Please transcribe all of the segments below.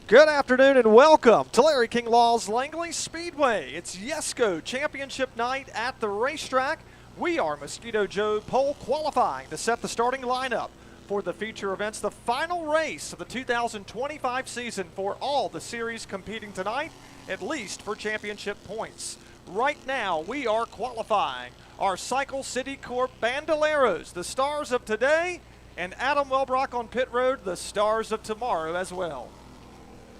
Good afternoon and welcome to Larry King Law's Langley Speedway. It's YESCO Championship night at the racetrack. We are Mosquito Joe pole qualifying to set the starting lineup for the feature events, the final race of the 2025 season for all the series competing tonight, at least for championship points. Right now, we are qualifying our Cycle City Corp Bandoleros, the stars of today, and Adam Welbrock on pit road, the stars of tomorrow as well.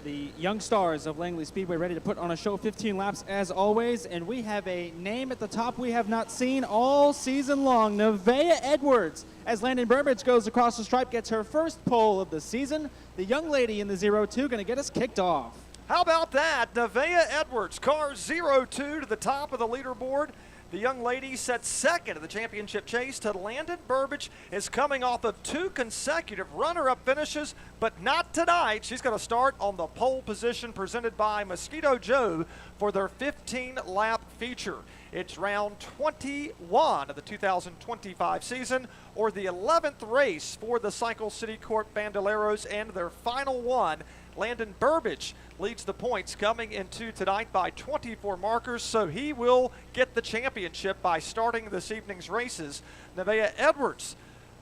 The young stars of Langley Speedway ready to put on a show, 15 laps as always, and we have a name at the top we have not seen all season long, Nevaeh Edwards. As Landon Burbidge goes across the stripe, gets her first pole of the season. The young lady in the 0-2 going to get us kicked off. How about that? Nevaeh Edwards, car 0-2 to the top of the leaderboard. The young lady set second in the championship chase to Landon Burbidge, is coming off of 2 consecutive runner-up finishes, but not tonight. She's going to start on the pole position presented by Mosquito Joe for their 15-lap feature. It's round 21 of the 2025 season, or the 11th race for the Cycle City Corp Bandoleros, and their final one. Landon Burbidge leads the points coming into tonight by 24 markers, so he will get the championship by starting this evening's races. Nevaeh Edwards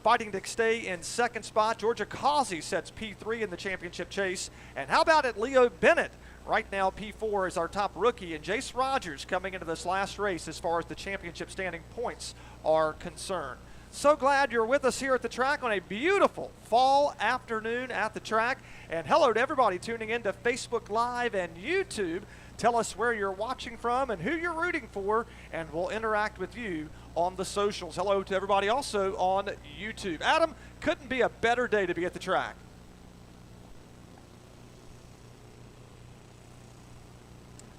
fighting to stay in second spot. Georgia Causey sets P3 in the championship chase. And how about it, Leo Bennett? Right now, P4 is our top rookie, and Jace Rogers coming into this last race as far as the championship standing points are concerned. So glad you're with us here at the track on a beautiful fall afternoon at the track. And hello to everybody tuning in to Facebook Live and YouTube. Tell us where you're watching from and who you're rooting for, and we'll interact with you on the socials. Hello to everybody also on YouTube. Adam, couldn't be a better day to be at the track.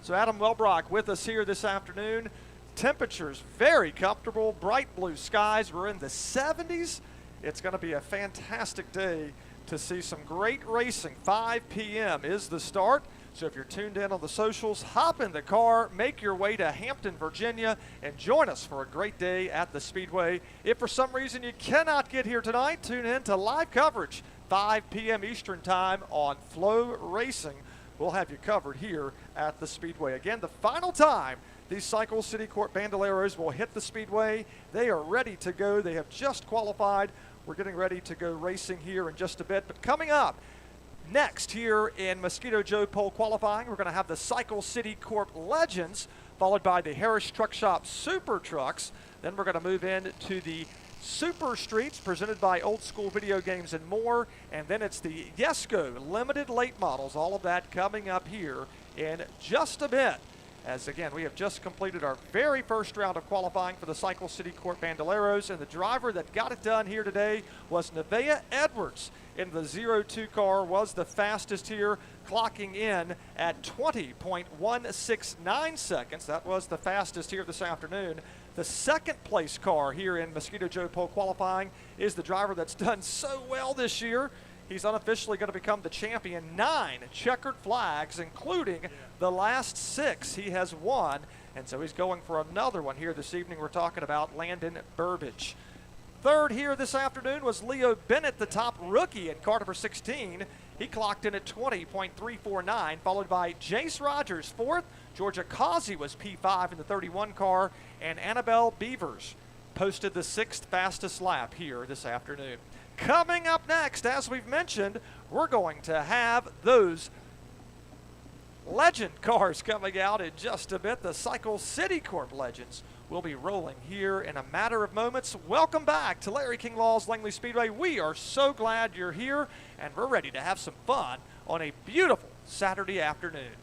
So Adam Welbrock with us here this afternoon. Temperatures very comfortable, bright blue skies. We're in the 70s. It's going to be a fantastic day to see some great racing. 5 p.m. is the start. So if you're tuned in on the socials, hop in the car, make your way to Hampton, Virginia, and join us for a great day at the Speedway. If for some reason you cannot get here tonight, tune in to live coverage, 5 p.m. Eastern Time on Flow Racing. We'll have you covered here at the Speedway. Again, the final time these Cycle City Corp Bandoleros will hit the Speedway. They are ready to go. They have just qualified. We're getting ready to go racing here in just a bit. But coming up next here in Mosquito Joe pole qualifying, we're going to have the Cycle City Corp Legends, followed by the Harris Truck Shop Super Trucks. Then we're going to move into the Super Streets presented by Old School Video Games and more. And then it's the YESCO Limited Late Models. All of that coming up here in just a bit. As again, we have just completed our very first round of qualifying for the Cycle City Corp Bandoleros, and the driver that got it done here today was Nevaeh Edwards. In the 0-2 car, was the fastest here, clocking in at 20.169 seconds. That was the fastest here this afternoon. The second place car here in Mosquito Joe pole qualifying is the driver that's done so well this year. He's unofficially going to become the champion. 9 checkered flags, including the last 6 he has won. And so he's going for another one here this evening. We're talking about Landon Burbidge. Third here this afternoon was Leo Bennett, the top rookie in car number 16. He clocked in at 20.349, followed by Jace Rogers, 4th. Georgia Causey was P5 in the 31 car. And Annabelle Beavers posted the 6th fastest lap here this afternoon. Coming up next, as we've mentioned, we're going to have those legend cars coming out in just a bit. The Cycle City Corp Legends will be rolling here in a matter of moments. Welcome back to Larry King Law's Langley Speedway. We are so glad you're here, and we're ready to have some fun on a beautiful Saturday afternoon.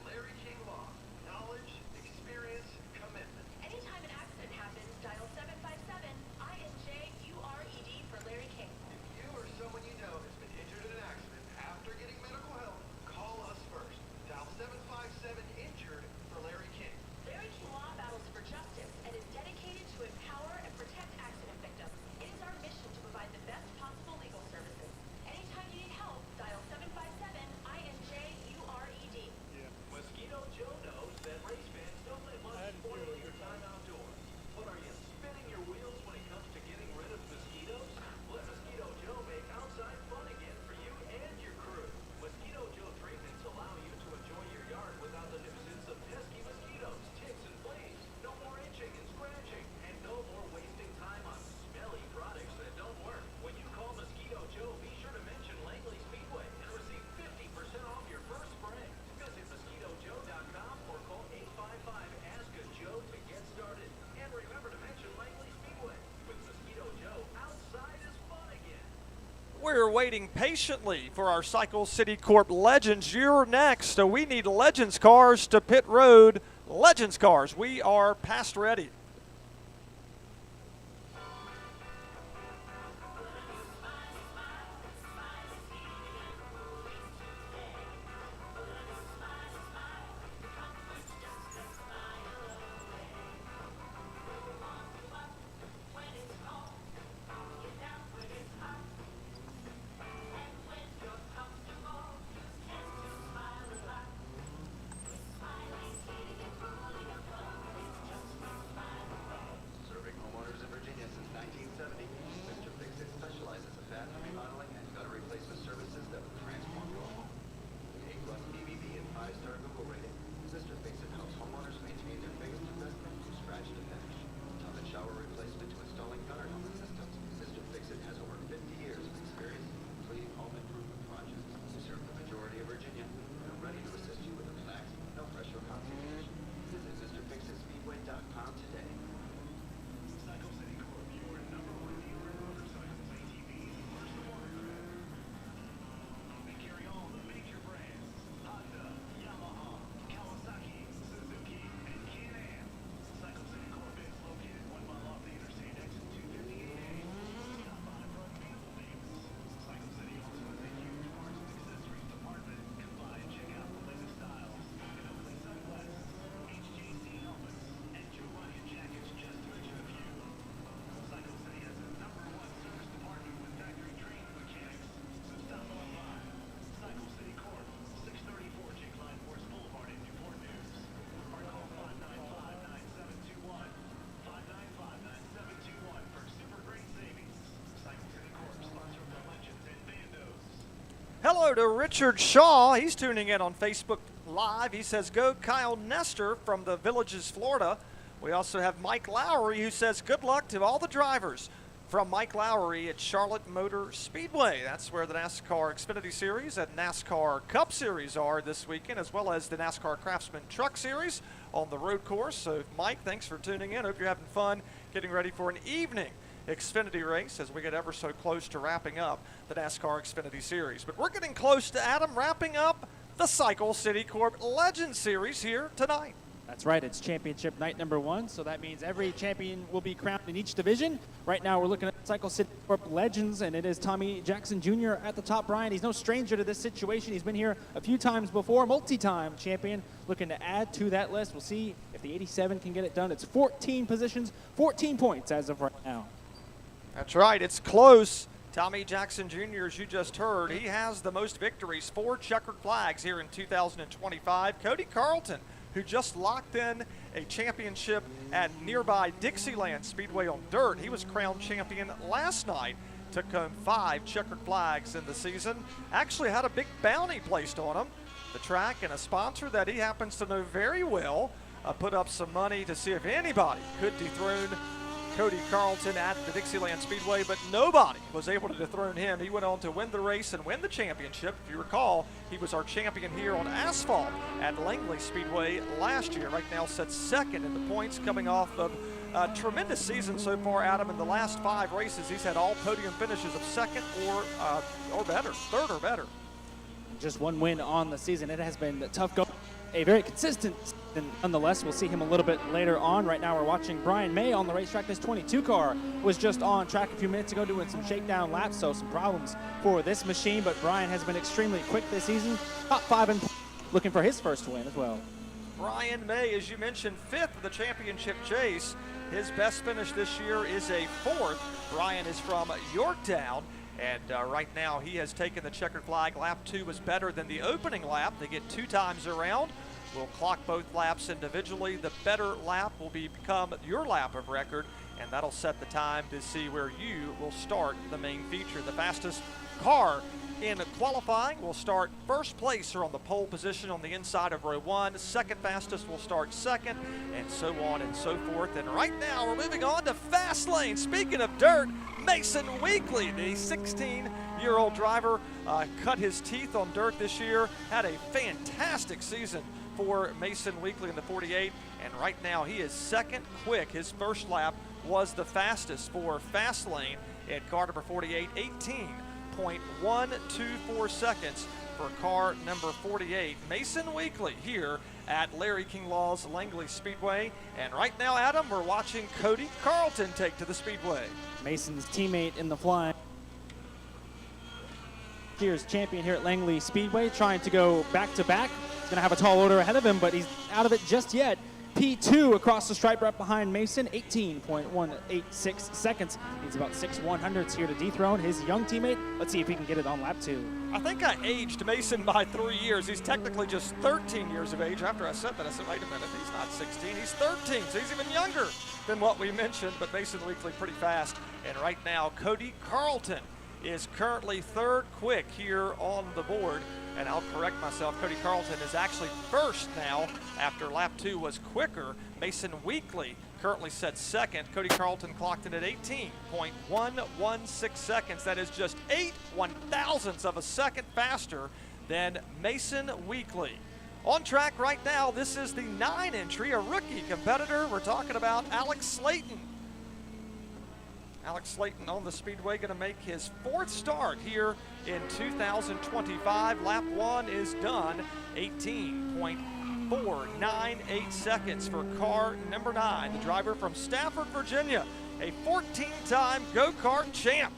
Larry King Law, knowledge, experience, commitment. Anytime an accident happens, dial 757-INJURED for Larry King. If you or someone you know has been injured in an accident after getting medical help, call us first. Dial 757-INJURED for Larry King. Larry King Law battles for justice and is dedicated to empower and protect accident victims. It is our mission to provide the best possible legal services. Anytime you need help, dial 757-INJURED. We're waiting patiently for our Cycle City Corp Legends. You're next. So we need Legends cars to pit road. Legends cars, we are past ready. Serving homeowners in Virginia since 1970, Mr. Fix-It specializes in bath remodeling and gutter replacement services that will transform your home. With A+ BBB and 5-star Google rating, Mr. Fix-It helps homeowners maintain their biggest investment from scratch to finish. Tub and shower replacement to installing gutter helmet systems, Mr. Fix-It has over 50 years of experience in completing home improvement projects. We serve the majority of Virginia and are ready to assist you with a relaxed, no-pressure consultation. Visit MrFixItSpeedway.com today. Cycle City Corp, your number one dealer in motorcycles, ATVs, and personal watercraft. We carry all the major brands: Honda, Yamaha, Kawasaki, Suzuki, and Can-Am. Cycle City Corp is located 1 mile off the Interstate exit 258A. Stop by for a beautiful deals. Cycle City also has a huge parts and accessories department. Come by and check out the latest styles in Oakley sunglasses, HJC helmets, and Giovanni jackets, just to mention a few. Cycle City has the number one service department with factory trained mechanics, so stop on by. Cycle City Corp, 634 Jake Line Forest Boulevard in Newport News. Or call 595-9721, 595-9721 for super great savings. Cycle City Corp, sponsor of the Legends and Bandos. Hello to Richard Shaw. He's tuning in on Facebook Live. He says, go Kyle Nestor from the Villages, Florida. We also have Mike Lowry, who says, good luck to all the drivers. From Mike Lowry at Charlotte Motor Speedway. That's where the NASCAR Xfinity Series and NASCAR Cup Series are this weekend, as well as the NASCAR Craftsman Truck Series on the road course. So, Mike, thanks for tuning in. Hope you're having fun getting ready for an evening Xfinity race as we get ever so close to wrapping up the NASCAR Xfinity Series. But we're getting close to, Adam, wrapping up the Cycle City Corp Legends Series here tonight. That's right, it's championship night number 1, so that means every champion will be crowned in each division. Right now we're looking at Cycle City Corp Legends, and it is Tommy Jackson Jr. at the top. Brian, he's no stranger to this situation. He's been here a few times before, multi-time champion, looking to add to that list. We'll see if the 87 can get it done. It's 14 positions, 14 points as of right now. That's right, it's close. Tommy Jackson Jr., as you just heard, he has the most victories, 4 checkered flags here in 2025. Cody Carlton, who just locked in a championship at nearby Dixieland Speedway on dirt. He was crowned champion last night, took home 5 checkered flags in the season. Actually had a big bounty placed on him. The track and a sponsor that he happens to know very well put up some money to see if anybody could dethrone Cody Carlton at the Dixieland Speedway, but nobody was able to dethrone him. He went on to win the race and win the championship. If you recall, he was our champion here on asphalt at Langley Speedway last year. Right now sets second in the points, coming off of a tremendous season so far, Adam. In the last 5 races, he's had all podium finishes of second or better, third or better. Just 1 win on the season. It has been tough going. A very consistent season, nonetheless. We'll see him a little bit later on. Right now we're watching Brian May on the racetrack. This 22 car was just on track a few minutes ago doing some shakedown laps, so some problems for this machine, but Brian has been extremely quick this season. Top 5 and looking for his first win as well. Brian May, as you mentioned, 5th of the championship chase. His best finish this year is a 4th. Brian is from Yorktown. And right now he has taken the checkered flag. Lap 2 was better than the opening lap. They get 2 times around. We'll clock both laps individually. The better lap will become your lap of record, and that'll set the time to see where you will start the main feature. The fastest car in qualifying will start first place or on the pole position on the inside of row 1. Second fastest will start second, and so on and so forth. And right now we're moving on to fast lane. Speaking of dirt, Mason Weekly, the 16-year-old driver, cut his teeth on dirt this year. Had a fantastic season for Mason Weekly in the 48, and right now he is second quick. His first lap was the fastest for fast lane at car number 48, 18.124 seconds for car number 48, Mason Weekly, here at Larry King Law's Langley Speedway. And right now, Adam, we're watching Cody Carlton take to the speedway. Mason's teammate in the fly. Year's champion here at Langley Speedway, trying to go back-to-back. He's gonna have a tall order ahead of him, but he's out of it just yet. P2 across the stripe right behind Mason, 18.186 seconds. Needs about 6/100ths here to dethrone his young teammate. Let's see if he can get it on lap 2. I think I aged Mason by 3 years. He's technically just 13 years of age. After I said that, I said, wait a minute, he's not 16, he's 13, so he's even younger than what we mentioned, but Mason Weekly pretty fast. And right now, Cody Carlton is currently third quick here on the board. And I'll correct myself, Cody Carlton is actually first now after lap 2 was quicker. Mason Weekly currently set second. Cody Carlton clocked in at 18.116 seconds. That is just 8/1000ths of a second faster than Mason Weekly. On track right now, this is the 9 entry, a rookie competitor. We're talking about Alex Slayton. Alex Slayton on the speedway, going to make his 4th start here in 2025. Lap 1 is done, 18.498 seconds for car number 9, the driver from Stafford, Virginia, a 14-time go-kart champ.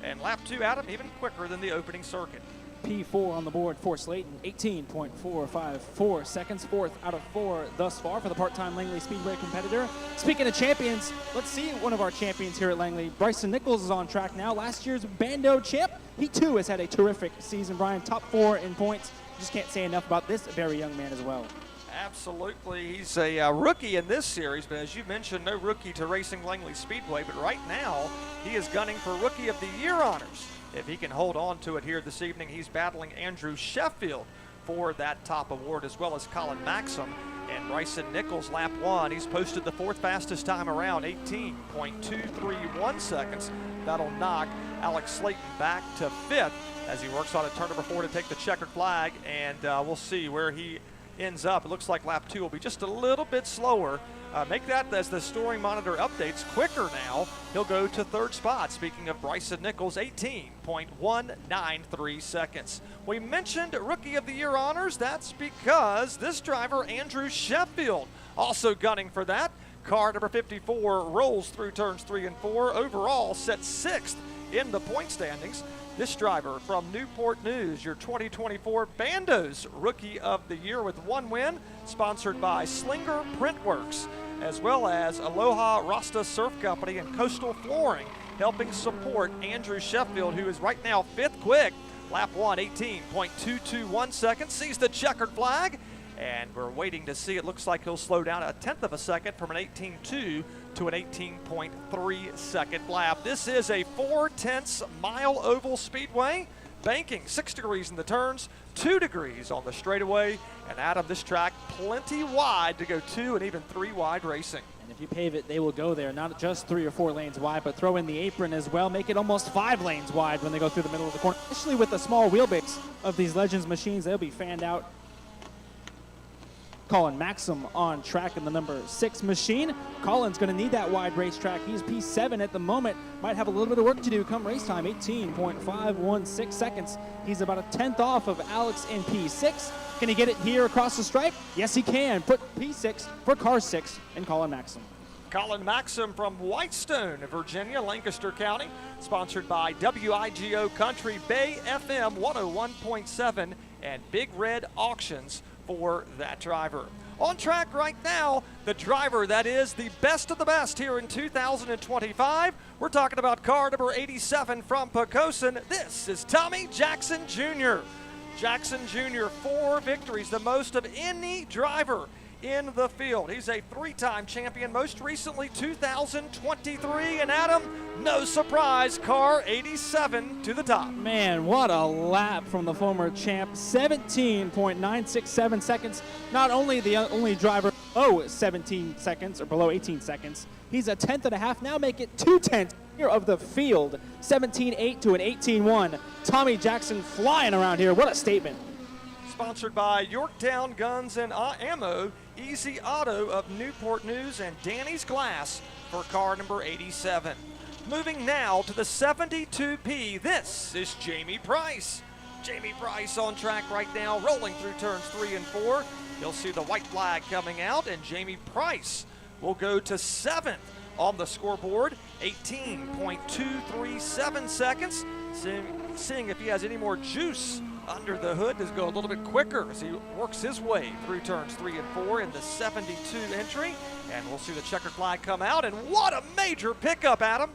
And lap 2, Adam, even quicker than the opening circuit. P4 on the board for Slayton, 18.454 seconds, 4th out of 4 thus far for the part-time Langley Speedway competitor. Speaking of champions, let's see one of our champions here at Langley. Bryson Nichols is on track now, last year's Bando champ. He too has had a terrific season, Brian, top 4 in points. Just can't say enough about this very young man as well. Absolutely. He's a rookie in this series, but as you mentioned, no rookie to Racing Langley Speedway. But right now, he is gunning for Rookie of the Year honors. If he can hold on to it here this evening, he's battling Andrew Sheffield for that top award, as well as Colin Maxim. And Bryson Nichols, lap 1, he's posted the 4th fastest time around, 18.231 seconds. That'll knock Alex Slayton back to 5th as he works on a turn number 4 to take the checkered flag, and we'll see where he ends up. It looks like lap 2 will be just a little bit slower. Make that, as the scoring monitor updates, quicker now. He'll go to 3rd spot. Speaking of Bryson Nichols, 18.193 seconds. We mentioned Rookie of the Year honors. That's because this driver, Andrew Sheffield, also gunning for that. Car number 54 rolls through turns 3 and 4. Overall, set 6th in the point standings. This driver from Newport News, your 2024 Bandos Rookie of the Year with 1 win, sponsored by Slinger Printworks, as well as Aloha Rasta Surf Company and Coastal Flooring, helping support Andrew Sheffield, who is right now 5th quick. Lap 1, 18.221 seconds, sees the checkered flag, and we're waiting to see. It looks like he'll slow down 1/10 of a second from an 18.2 to an 18.3 second lap. This is a 4/10 mile oval speedway, banking 6 degrees in the turns, 2 degrees on the straightaway, and out of this track, plenty wide to go 2 and even 3 wide racing. And if you pave it, they will go there, not just 3 or 4 lanes wide, but throw in the apron as well, make it almost 5 lanes wide when they go through the middle of the corner. Especially with the small wheelbase of these Legends machines, they'll be fanned out. Colin Maxim on track in the number 6 machine. Colin's going to need that wide racetrack. He's P7 at the moment. Might have a little bit of work to do come race time. 18.516 seconds. He's about 1/10 off of Alex in P6. Can he get it here across the stripe? Yes, he can. Put P6 for car 6 and Colin Maxim. Colin Maxim from Whitestone, Virginia, Lancaster County, sponsored by WIGO Country Bay FM 101.7 and Big Red Auctions for that driver. On track right now, the driver that is the best of the best here in 2025. We're talking about car number 87 from Pocosin. This is Tommy Jackson Jr. Jackson Jr., 4 victories, the most of any driver in the field. He's a 3-time champion, most recently 2023. And Adam, no surprise, car 87 to the top. Man, what a lap from the former champ. 17.967 seconds. Not only the only driver below 17 seconds or below 18 seconds, he's 1/10 and a half. Now make it 2/10 here of the field. 17.8 to an 18.1. Tommy Jackson flying around here. What a statement. Sponsored by Yorktown Guns and Ammo, Easy Auto of Newport News, and Danny's Glass for car number 87. Moving now to the 72P, this is Jamie Price. Jamie Price on track right now, rolling through turns 3 and 4. You'll see the white flag coming out, and Jamie Price will go to 7th on the scoreboard, 18.237 seconds. Seeing if he has any more juice under the hood to go a little bit quicker as he works his way through turns 3 and 4 in the 72 entry. And we'll see the checkered flag come out, and what a major pickup, Adam.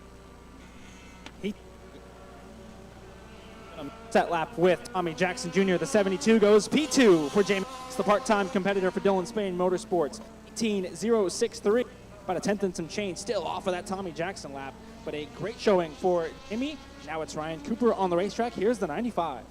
Set lap with Tommy Jackson Jr. The 72 goes P2 for Jamie, the part-time competitor for Dillon Spain Motorsports. 18.063, about a tenth and some change, still off of that Tommy Jackson lap, but a great showing for Jamie. Now it's Ryan Cooper on the racetrack. Here's the 95.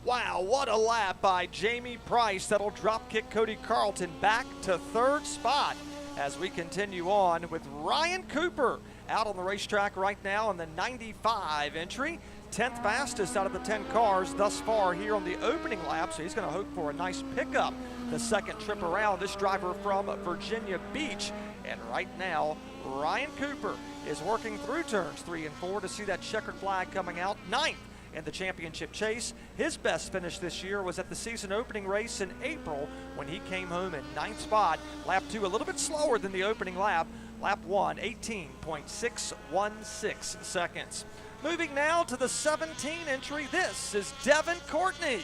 Wow, what a lap by Jamie Price. That'll drop kick Cody Carlton back to 3rd spot as we continue on with Ryan Cooper out on the racetrack right now in the 95 entry. 10th fastest out of the 10 cars thus far here on the opening lap, so he's going to hope for a nice pickup the second trip around. This driver from Virginia Beach, and right now Ryan Cooper is working through turns 3 and 4 to see that checkered flag coming out. 9th in the championship chase. His best finish this year was at the season opening race in April when he came home in 9th spot. Lap 2 a little bit slower than the opening lap. Lap 1, 18.616 seconds. Moving now to the 17 entry, this is Devin Courtney.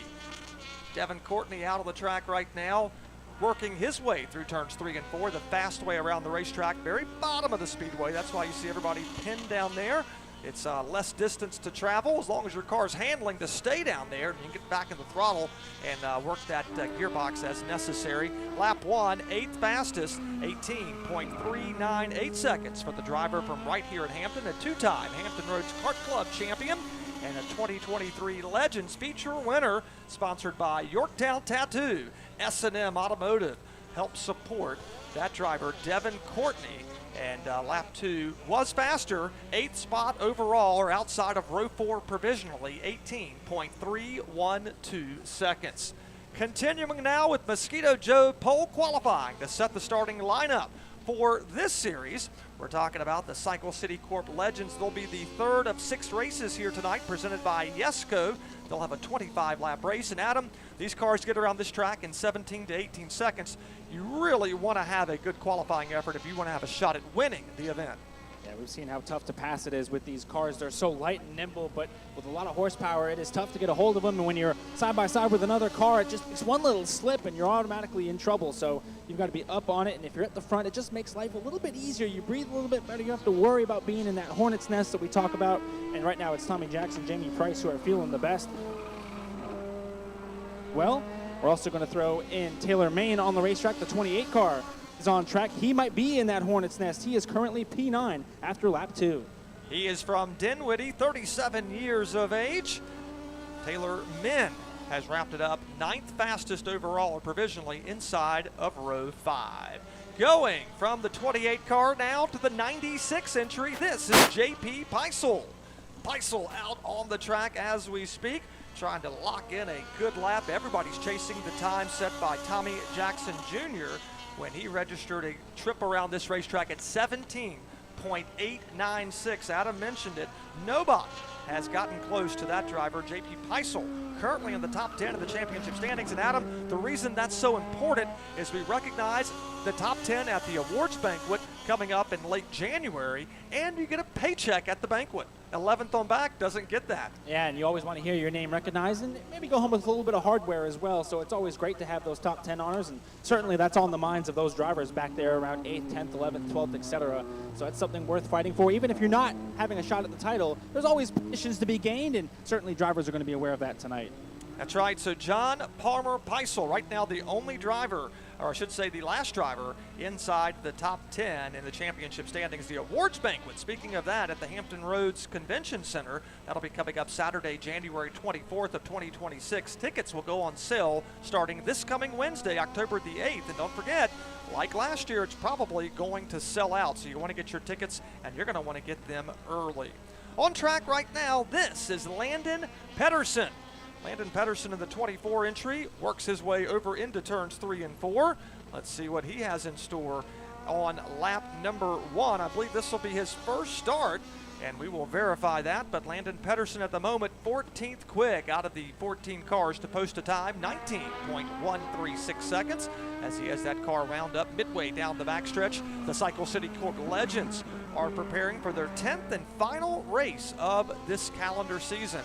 Devin Courtney out on the track right now, working his way through turns 3 and 4, the fast way around the racetrack, very bottom of the speedway. That's why you see everybody pinned down there. It's less distance to travel as long as your car's handling to stay down there, and you can get back in the throttle and work that gearbox as necessary. Lap 1, 8th fastest, 18.398 seconds for the driver from right here at Hampton, a two-time Hampton Roads Kart Club champion and a 2023 Legends feature winner, sponsored by Yorktown Tattoo. S&M Automotive helps support that driver, Devin Courtney. And lap 2 was faster, 8th spot overall, or outside of row 4 provisionally, 18.312 seconds. Continuing now with Mosquito Joe pole qualifying to set the starting lineup for this series. We're talking about the Cycle City Corp Legends. They'll be the 3rd of 6 races here tonight, presented by YESCO. They'll have a 25-lap race. And Adam, these cars get around this track in 17 to 18 seconds. You really want to have a good qualifying effort if you want to have a shot at winning the event. Yeah, we've seen how tough to pass it is with these cars. They're so light and nimble, but with a lot of horsepower, it is tough to get a hold of them. And when you're side by side with another car, it's one little slip and you're automatically in trouble. So you've got to be up on it. And if you're at the front, it just makes life a little bit easier. You breathe a little bit better. You don't have to worry about being in that hornet's nest that we talk about. And right now it's Tommy Jackson, Jamie Price, who are feeling the best. Well, we're also going to throw in Taylor Main on the racetrack. The 28 car is on track. He might be in that hornet's nest. He is currently P9 after lap 2. He is from Dinwiddie, 37 years of age. Taylor Min has wrapped it up 9th fastest overall, or provisionally, inside of row 5. Going from the 28 car now to the 96 entry, this is JP Peisel. Peisel out on the track as we speak, trying to lock in a good lap. Everybody's chasing the time set by Tommy Jackson Jr. when he registered a trip around this racetrack at 17.896. Adam mentioned it. Nobody has gotten close to that driver, JP Peisel, currently in the top 10 of the championship standings. And Adam, the reason that's so important is we recognize the top 10 at the awards banquet coming up in late January, and you get a paycheck at the banquet. 11th on back doesn't get that. Yeah, and you always want to hear your name recognized and maybe go home with a little bit of hardware as well. So it's always great to have those top 10 honors, and certainly that's on the minds of those drivers back there around 8th, 10th, 11th, 12th, etc. So that's something worth fighting for. Even if you're not having a shot at the title, there's always positions to be gained, and certainly drivers are going to be aware of that tonight. That's right. So John Palmer Peisel, right now the only driver, or I should say the last driver, inside the top 10 in the championship standings. The awards banquet, speaking of that, at the Hampton Roads Convention Center. That'll be coming up Saturday, January 24th of 2026. Tickets will go on sale starting this coming Wednesday, October the 8th. And don't forget, like last year, it's probably going to sell out. So you want to get your tickets, and you're going to want to get them early. On track right now, this is Landon Pedersen. Landon Pedersen in the 24 entry works his way over into turns 3 and 4. Let's see what he has in store on lap number 1. I believe this will be his first start, and we will verify that. But Landon Pedersen at the moment 14th quick out of the 14 cars to post a time, 19.136 seconds, as he has that car wound up midway down the backstretch. The Cycle City Corp Legends are preparing for their 10th and final race of this calendar season.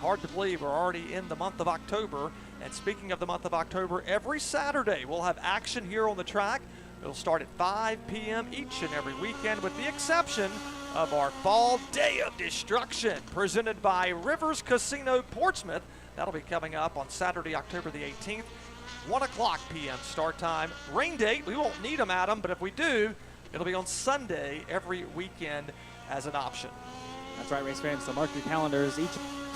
Hard to believe we're already in the month of October. And speaking of the month of October, every Saturday we'll have action here on the track. It'll start at 5 p.m. each and every weekend, with the exception of our Fall Day of Destruction, presented by Rivers Casino Portsmouth. That'll be coming up on Saturday, October the 18th, 1 o'clock p.m. start time. Rain date, we won't need them, Adam, but if we do, it'll be on Sunday every weekend as an option. That's right, race fans. So mark your calendars. Each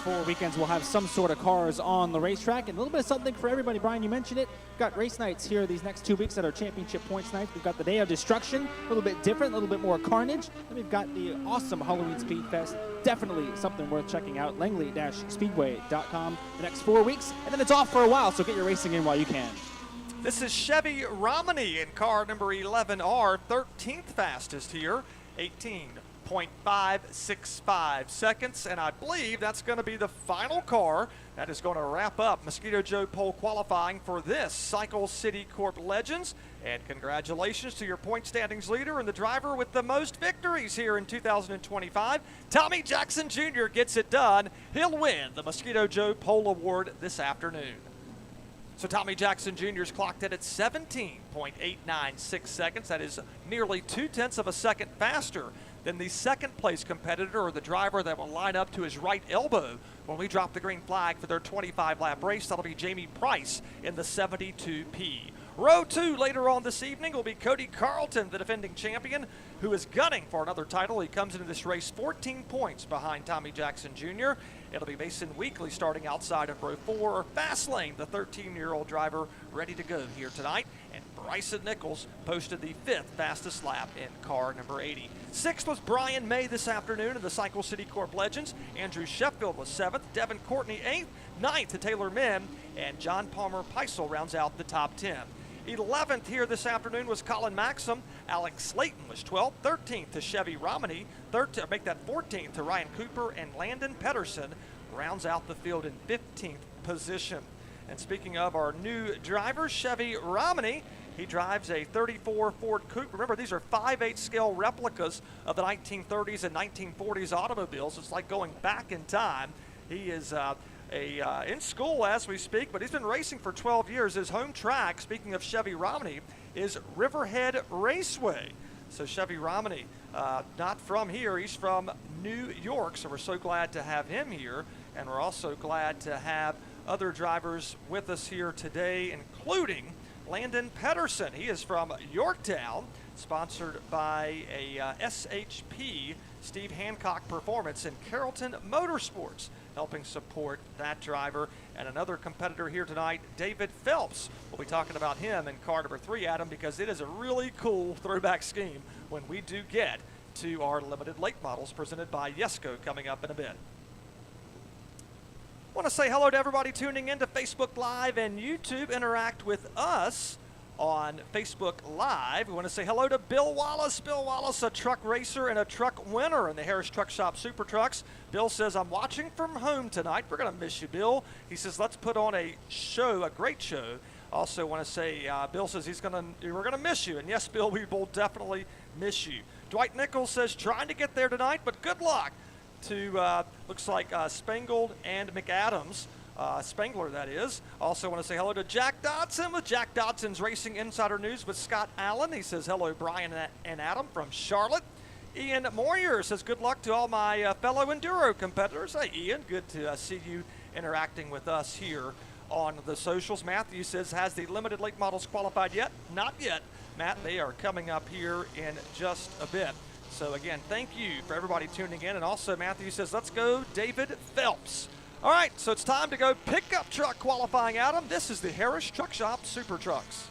4 weekends we'll have some sort of cars on the racetrack, and a little bit of something for everybody. Brian, you mentioned it. We've got race nights here these next 2 weeks that are championship points nights. We've got the Day of Destruction, a little bit different, a little bit more carnage. Then we've got the awesome Halloween Speed Fest. Definitely something worth checking out. Langley-speedway.com the next 4 weeks, and then it's off for a while, so get your racing in while you can. This is Chevy Romney in car number 11R, 13th fastest here, 18.565 seconds, and I believe that's going to be the final car that is going to wrap up Mosquito Joe pole qualifying for this Cycle City Corp Legends. And congratulations to your point standings leader and the driver with the most victories here in 2025. Tommy Jackson Jr. gets it done. He'll win the Mosquito Joe pole award this afternoon. So Tommy Jackson Jr. is clocked in at 17.896 seconds. That is nearly 0.2 of a second faster than the second place competitor, or the driver that will line up to his right elbow when we drop the green flag for their 25-lap race. That'll be Jamie Price in the 72P. Row 2 later on this evening will be Cody Carlton, the defending champion, who is gunning for another title. He comes into this race 14 points behind Tommy Jackson Jr. It'll be Mason Weekly starting outside of row 4. Fastlane, the 13-year-old driver, ready to go here tonight. And Bryson Nichols posted the 5th fastest lap in car number 80. 6th was Brian May this afternoon in the Cycle City Corp Legends. Andrew Sheffield was 7th. Devin Courtney 8th. 9th to Taylor Minn. And John Palmer Peisel rounds out the top 10. 11th here this afternoon was Colin Maxim. Alex Slayton was 12th. 13th to Chevy Romney. 14th to Ryan Cooper, and Landon Pedersen rounds out the field in 15th position. And speaking of our new driver, Chevy Romney, he drives a 34 Ford Coupe. Remember, these are 5/8 scale replicas of the 1930s and 1940s automobiles. It's like going back in time. He is in school as we speak, but he's been racing for 12 years. His home track, speaking of Chevy Romney, is Riverhead Raceway. So Chevy Romney, not from here, he's from New York, so we're so glad to have him here, and we're also glad to have other drivers with us here today, including Landon Pedersen. He is from Yorktown, sponsored by a SHP, Steve Hancock Performance, and Carrollton Motorsports, helping support that driver. And another competitor here tonight, David Phelps. We'll be talking about him in car number 3, Adam, because it is a really cool throwback scheme when we do get to our limited late models presented by YESCO coming up in a bit. I want to say hello to everybody tuning in to Facebook Live and YouTube. Interact with us on Facebook Live. We want to say hello to Bill Wallace. Bill Wallace, a truck racer and a truck winner in the Harris Truck Shop Super Trucks. Bill says, I'm watching from home tonight. We're going to miss you, Bill. He says, let's put on a show, a great show. Also want to say, Bill says we're going to miss you. And yes, Bill, we will definitely miss you. Dwight Nichols says, trying to get there tonight, but good luck to, looks like Spangled and McAdams. Spangler, that is. Also want to say hello to Jack Dodson with Jack Dodson's Racing Insider News with Scott Allen. He says hello, Brian and Adam from Charlotte. Ian Moyer says good luck to all my fellow Enduro competitors. Hey, Ian, good to see you interacting with us here on the socials. Matthew says, has the limited late models qualified yet? Not yet, Matt. They are coming up here in just a bit. So again, thank you for everybody tuning in. And also Matthew says, let's go David Phelps. All right, so it's time to go pickup truck qualifying, Adam. This is the Harris Truck Shop Super Trucks.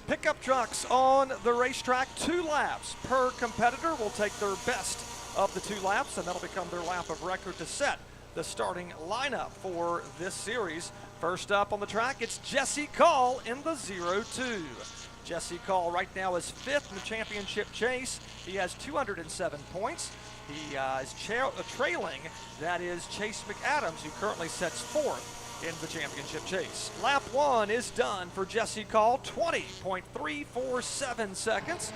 Pickup trucks on the racetrack, 2 laps per competitor will take their best of the 2 laps, and that'll become their lap of record to set the starting lineup for this series. First up on the track, it's Jesse Call in the 02. Jesse Call right now is 5th in the championship chase. He has 207 points. He is trailing, that is Chase McAdams, who currently sets 4th in the championship chase. Lap 1 is done for Jesse Call, 20.347 seconds.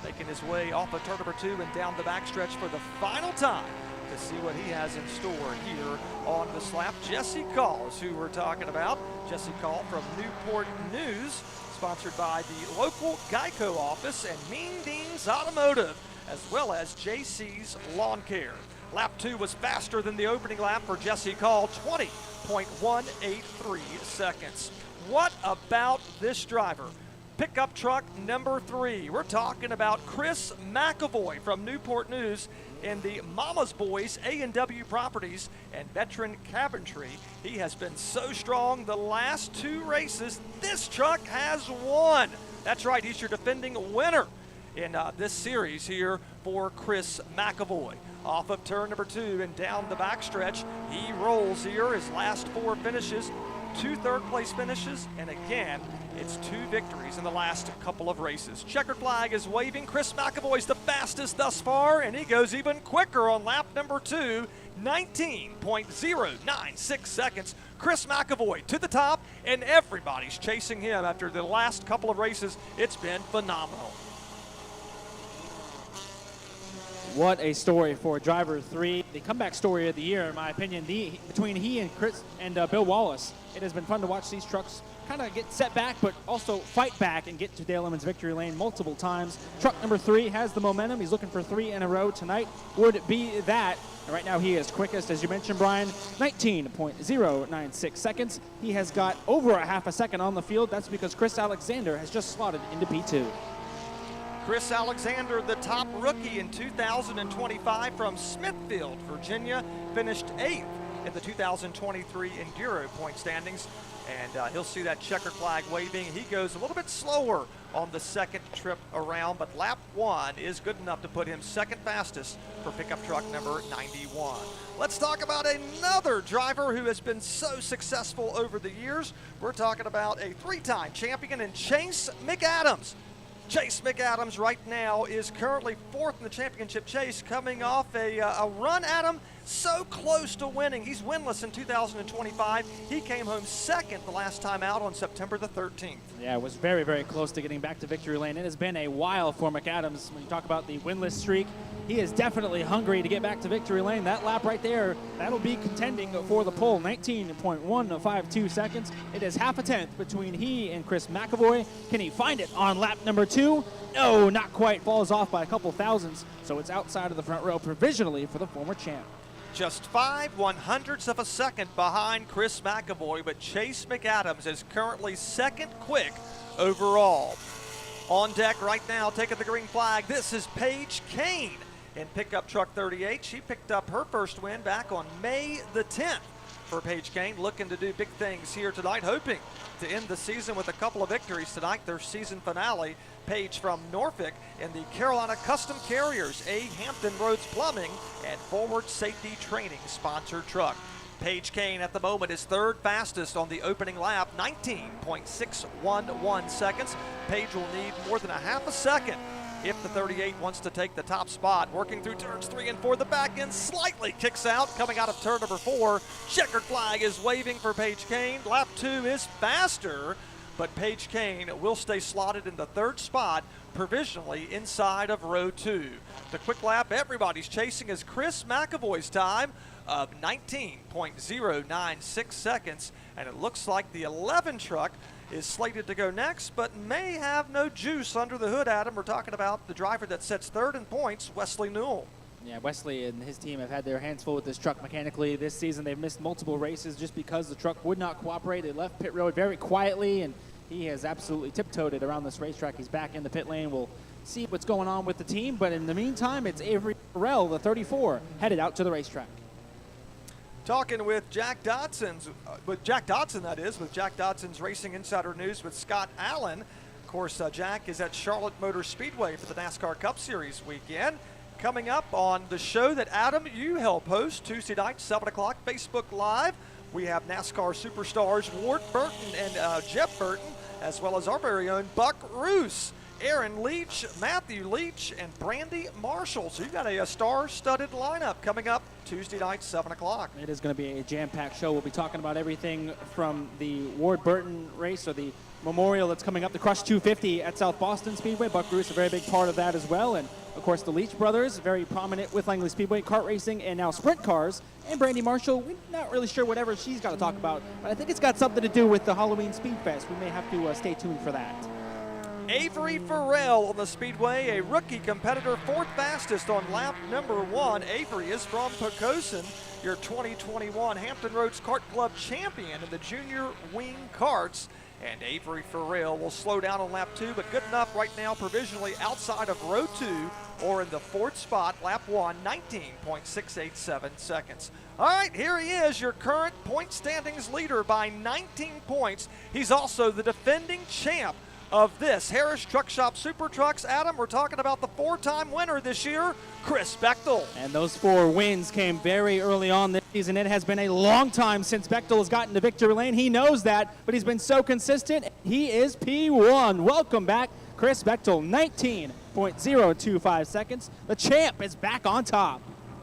Making his way off of turn number 2 and down the backstretch for the final time to see what he has in store here on this lap. Jesse Call is who we're talking about. Jesse Call from Newport News, sponsored by the local Geico office and Mean Beans Automotive, as well as JC's Lawn Care. Lap 2 was faster than the opening lap for Jesse Call, 20.183 seconds. What about this driver? Pickup truck number 3. We're talking about Chris McAvoy from Newport News in the Mama's Boys A&W Properties and Veteran Cabinetry. He has been so strong the last 2 races. This truck has won. That's right, he's your defending winner in this series here for Chris McAvoy. Off of turn number 2 and down the backstretch, he rolls here. His last 4 finishes, 2 third-place finishes, and again, it's 2 victories in the last couple of races. Checkered flag is waving. Chris McAvoy's the fastest thus far, and he goes even quicker on lap number 2, 19.096 seconds. Chris McAvoy to the top, and everybody's chasing him after the last couple of races. It's been phenomenal. What a story for driver 3. The comeback story of the year, in my opinion, between he and Chris and Bill Wallace. It has been fun to watch these trucks kind of get set back, but also fight back and get to Dale Emmons victory lane multiple times. Truck number 3 has the momentum. He's looking for 3 in a row tonight. Would it be that? And right now he is quickest, as you mentioned, Brian, 19.096 seconds. He has got over a half a second on the field. That's because Chris Alexander has just slotted into P2. Chris Alexander, the top rookie in 2025 from Smithfield, Virginia, finished 8th in the 2023 Enduro point standings. And he'll see that checkered flag waving. He goes a little bit slower on the second trip around, but lap 1 is good enough to put him second fastest for pickup truck number 91. Let's talk about another driver who has been so successful over the years. We're talking about a 3-time champion in Chase McAdams. Chase McAdams right now is currently 4th in the championship chase, coming off a run, Adam, so close to winning. He's winless in 2025. He came home 2nd the last time out on September the 13th. Yeah, it was very, very close to getting back to victory lane. It has been a while for McAdams. When you talk about the winless streak, he is definitely hungry to get back to victory lane. That lap right there, that'll be contending for the pole, 19.152 seconds. It is half a tenth between he and Chris McAvoy. Can he find it on lap number 2? No, not quite. Falls off by a couple thousandths, so it's outside of the front row provisionally for the former champ. Just 5/100ths of a second behind Chris McAvoy, but Chase McAdams is currently 2nd quick overall. On deck right now, taking the green flag, this is Paige Kane in pickup truck 38. She picked up her first win back on May the 10th for Paige Kane, looking to do big things here tonight, hoping to end the season with a couple of victories tonight, their season finale. Paige from Norfolk in the Carolina Custom Carriers, A. Hampton Roads Plumbing, and Forward Safety Training sponsored truck. Paige Kane at the moment is 3rd fastest on the opening lap, 19.611 seconds. Paige will need more than a half a second if the 38 wants to take the top spot. Working through turns 3 and 4, the back end slightly kicks out, coming out of turn number 4. Checkered flag is waving for Paige Kane. Lap 2 is faster, but Paige Kane will stay slotted in the 3rd spot, provisionally inside of row 2. The quick lap everybody's chasing is Chris McAvoy's time of 19.096 seconds, and it looks like the 11 truck is slated to go next, but may have no juice under the hood, Adam. We're talking about the driver that sets 3rd in points, Wesley Newell. Yeah, Wesley and his team have had their hands full with this truck mechanically this season. They've missed multiple races just because the truck would not cooperate. They left pit road very quietly, and he has absolutely tiptoed it around this racetrack. He's back in the pit lane. We'll see what's going on with the team, but in the meantime, it's Avery Burrell, the 34, headed out to the racetrack. Talking with Jack Dodson, with Jack Dodson's Racing Insider News with Scott Allen. Of course, Jack is at Charlotte Motor Speedway for the NASCAR Cup Series weekend. Coming up on the show that, Adam, you help host Tuesday night, 7 o'clock, Facebook Live. We have NASCAR superstars Ward Burton and Jeff Burton as well as our very own Buck Roos, Aaron Leach, Matthew Leach, and Brandy Marshall. So you got a star-studded lineup coming up Tuesday night, 7 o'clock. It is going to be a jam-packed show. We'll be talking about everything from the Ward Burton race, or the memorial that's coming up, the Crush 250 at South Boston Speedway. Buck Roos, a very big part of that as well. And, of course, the Leach brothers, very prominent with Langley Speedway, kart racing, and now sprint cars. And Brandy Marshall, we're not really sure whatever she's got to talk about, but I think it's got something to do with the Halloween Speed Fest. We may have to stay tuned for that. Avery Farrell on the Speedway, a rookie competitor, fourth fastest on lap number 1. Avery is from Pocosin, your 2021 Hampton Roads Kart Club champion in the junior wing karts. And Avery Farrell will slow down on lap 2, but good enough right now provisionally outside of row 2 or in the 4th spot, lap 1, 19.687 seconds. All right, here he is, your current point standings leader by 19 points. He's also the defending champ of this Harris Truck Shop Super Trucks. Adam, we're talking about the 4-time winner this year, Chris Bechtel. And those 4 wins came very early on this season. It has been a long time since Bechtel has gotten to victory lane. He knows that, but he's been so consistent. He is P1. Welcome back, Chris Bechtel, 19.025 seconds. The champ is back on top.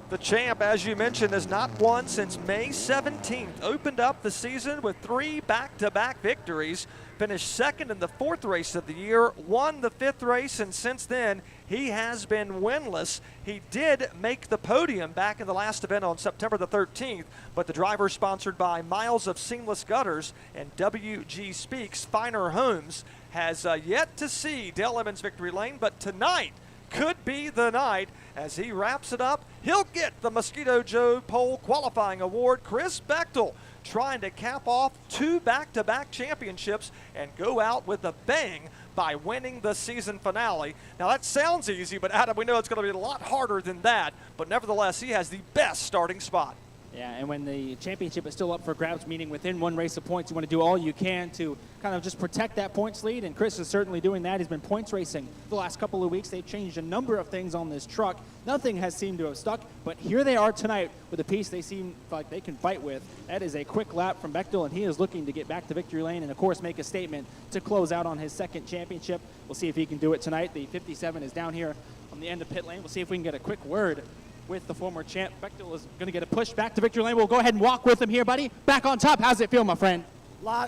The champ, as you mentioned, has not won since May 17th. Opened up the season with 3 back-to-back victories. Finished second in the 4th race of the year, won the 5th race, and since then he has been winless. He did make the podium back in the last event on September the 13th, but the driver sponsored by Miles of Seamless Gutters and WG Speaks Finer Homes has yet to see Dale Emmons victory lane, but tonight could be the night. As he wraps it up, he'll get the Mosquito Joe Pole Qualifying Award. Chris Bechtel trying to cap off 2 back-to-back championships and go out with a bang by winning the season finale. Now that sounds easy, but Adam, we know it's going to be a lot harder than that, but nevertheless, he has the best starting spot. Yeah, and when the championship is still up for grabs, meaning within 1 race of points, you want to do all you can to kind of just protect that points lead, and Chris is certainly doing that. He's been points racing the last couple of weeks. They've changed a number of things on this truck. Nothing has seemed to have stuck, but here they are tonight with a piece they seem like they can fight with. That is a quick lap from Bechtel, and he is looking to get back to victory lane and, of course, make a statement to close out on his 2nd championship. We'll see if he can do it tonight. The 57 is down here on the end of pit lane. We'll see if we can get a quick word with the former champ. Bechtel is going to get a push back to victory lane. We'll go ahead and walk with him here, buddy. Back on top. How's it feel, my friend?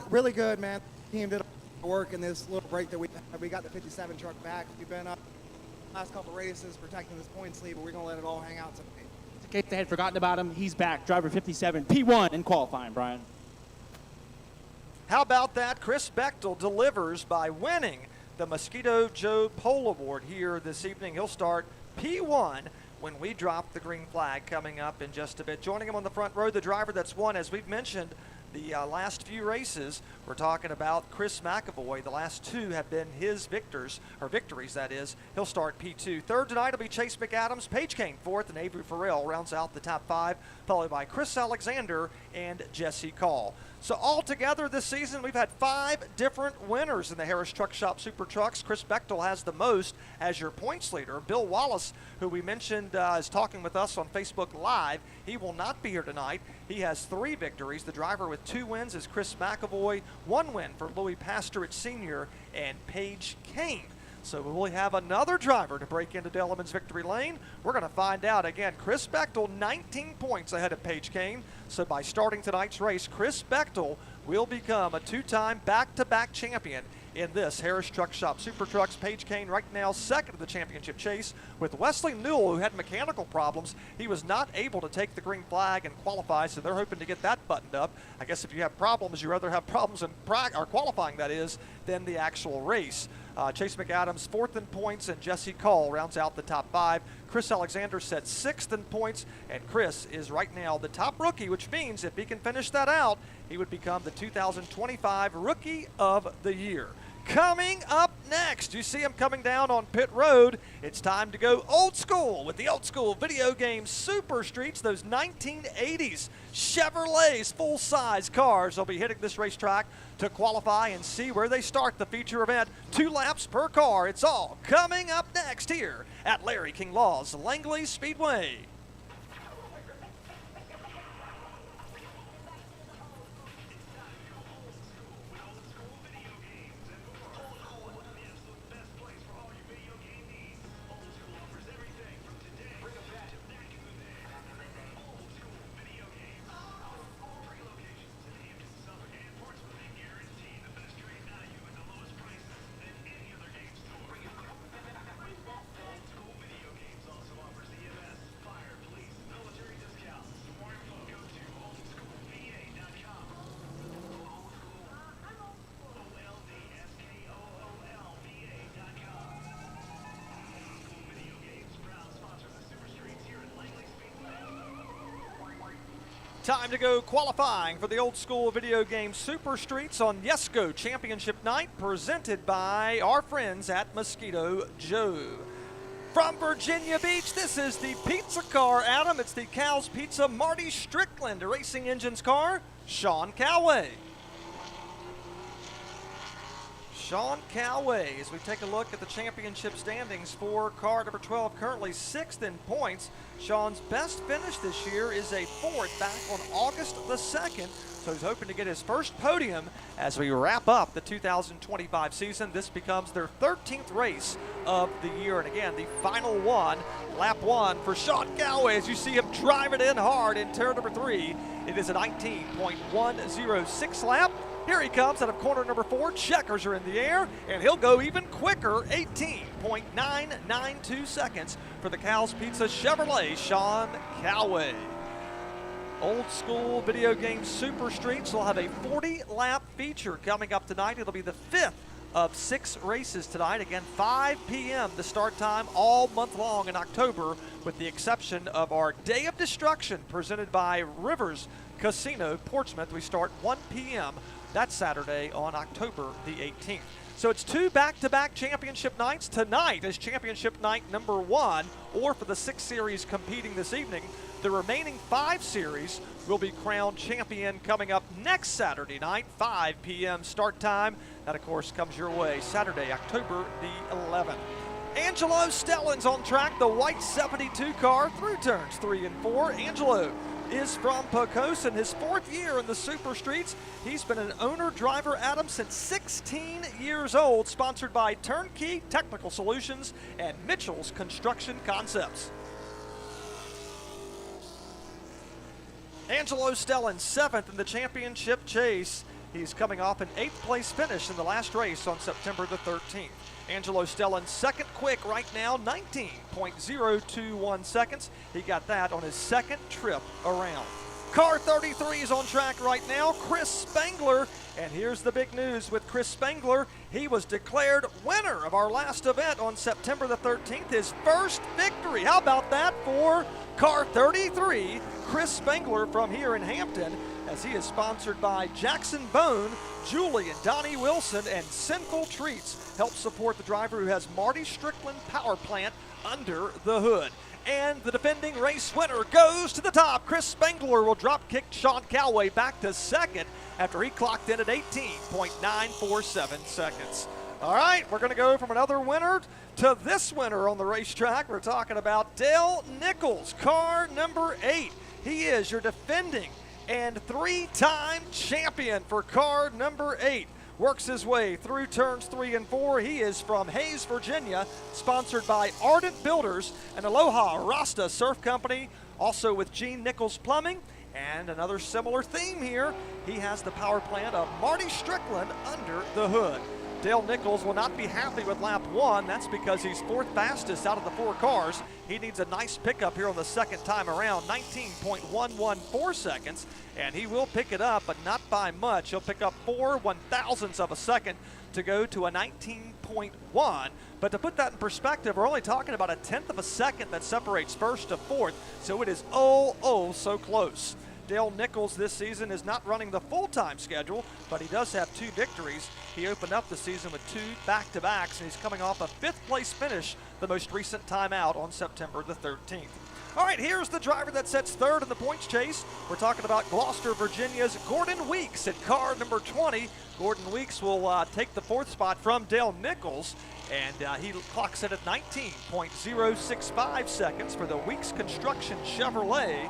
Really good, man. Team did work in this little break that we got the 57 truck back. We've been up last couple races protecting this points lead, but we're going to let it all hang out tonight. In case they had forgotten about him, he's back. Driver 57, P1 in qualifying, Brian. How about that? Chris Bechtel delivers by winning the Mosquito Joe Pole Award here this evening. He'll start P1 when we drop the green flag coming up in just a bit. Joining him on the front row, the driver that's won, as we've mentioned, the last few races. We're talking about Chris McAvoy. The last 2 have been his victories, that is. He'll start P2. Third tonight will be Chase McAdams. Paige Kane fourth, and Avery Farrell rounds out the top 5, followed by Chris Alexander and Jesse Call. So altogether this season, we've had 5 different winners in the Harris Truck Shop Super Trucks. Chris Bechtel has the most as your points leader. Bill Wallace, who we mentioned is talking with us on Facebook Live, he will not be here tonight. He has 3 victories. The driver with 2 wins is Chris McAvoy, 1 win for Louis Pastorich Sr. and Paige Kane. So will we have another driver to break into Dale Emmons victory lane? We're going to find out. Again, Chris Bechtel 19 points ahead of Paige Kane. So by starting tonight's race, Chris Bechtel will become a 2-time back-to-back champion in this Harris Truck Shop Super Trucks. Paige Kane right now second of the championship chase with Wesley Newell, who had mechanical problems. He was not able to take the green flag and qualify, so they're hoping to get that buttoned up. I guess if you have problems, you'd rather have problems in or qualifying, that is, than the actual race. Chase McAdams 4th in points, and Jesse Call rounds out the top 5. Chris Alexander set 6th in points, and Chris is right now the top rookie, which means if he can finish that out, he would become the 2025 Rookie of the Year. Coming up next, you see him coming down on pit road. It's time to go old school with the old school video game Super Streets, those 1980s Chevrolets full-size cars. They'll be hitting this racetrack to qualify and see where they start the feature event. 2 laps per car. It's all coming up next here at Larry King Law's Langley Speedway. Time to go qualifying for the old school video game Super Streets on YESCO Championship Night, presented by our friends at Mosquito Joe. From Virginia Beach, this is the pizza car, Adam. It's the Cal's Pizza Marty Strickland Racing Engines car, Sean Callaway. Sean Callaway, as we take a look at the championship standings for car number 12, currently 6th in points. Sean's best finish this year is a 4th back on August the 2nd, so he's hoping to get his first podium as we wrap up the 2025 season. This becomes their 13th race of the year, and again, the final one, lap 1 for Sean Callaway, as you see him drive it in hard in turn number 3. It is a 19.106 lap. Here he comes out of corner number 4. Checkers are in the air, and he'll go even quicker, 18.992 seconds for the Cal's Pizza Chevrolet, Sean Callaway. Old school video game Super Streets will have a 40-lap feature coming up tonight. It'll be the 5th of 6 races tonight. Again, 5 p.m. the start time all month long in October, with the exception of our Day of Destruction presented by Rivers Casino Portsmouth. We start 1 p.m. That's Saturday on October the 18th. So it's 2 back-to-back championship nights. Tonight is championship night number 1, or for the 6 series competing this evening. The remaining 5 series will be crowned champion coming up next Saturday night, 5 p.m. start time. That, of course, comes your way Saturday, October the 11th. Angelo Stellan's on track, the white 72 car through turns 3 and 4. Angelo is from Pocosin, his 4th year in the Super Streets. He's been an owner-driver, Adam, since 16 years old, sponsored by Turnkey Technical Solutions and Mitchell's Construction Concepts. Angelo Stellan, 7th in the championship chase. He's coming off an 8th place finish in the last race on September the 13th. Angelo Stellan, 2nd quick right now, 19.021 seconds. He got that on his 2nd trip around. Car 33 is on track right now, Chris Spangler. And here's the big news with Chris Spangler. He was declared winner of our last event on September the 13th, his first victory. How about that for Car 33, Chris Spangler from here in Hampton, as he is sponsored by Jackson Bone, Julie and Donnie Wilson, and Sinful Treats. Help support the driver who has Marty Strickland Power Plant under the hood. And the defending race winner goes to the top. Chris Spangler will drop kick Sean Callaway back to 2nd after he clocked in at 18.947 seconds. All right, we're going to go from another winner to this winner on the racetrack. We're talking about Dale Nichols, car number 8. He is your defending and 3-time champion for car number 8. Works his way through turns 3 and 4. He is from Hayes, Virginia, sponsored by Ardent Builders and Aloha Rasta Surf Company, also with Gene Nichols Plumbing. And another similar theme here, he has the power plant of Marty Strickland under the hood. Dale Nichols will not be happy with lap 1. That's because he's 4th fastest out of the 4 cars. He needs a nice pickup here on the 2nd time around, 19.114 seconds. And he will pick it up, but not by much. He'll pick up 4 1/1000ths of a second to go to a 19.1. But to put that in perspective, we're only talking about a 1/10 of a second that separates 1st to 4th. So it is so close. Dale Nichols this season is not running the full-time schedule, but he does have 2 victories. He opened up the season with 2 back-to-backs, and he's coming off a 5th place finish, the most recent time out on September the 13th. All right, here's the driver that sets 3rd in the points chase. We're talking about Gloucester, Virginia's Gordon Weeks at car number 20. Gordon Weeks will take the 4th spot from Dale Nichols, and he clocks it at 19.065 seconds for the Weeks Construction Chevrolet.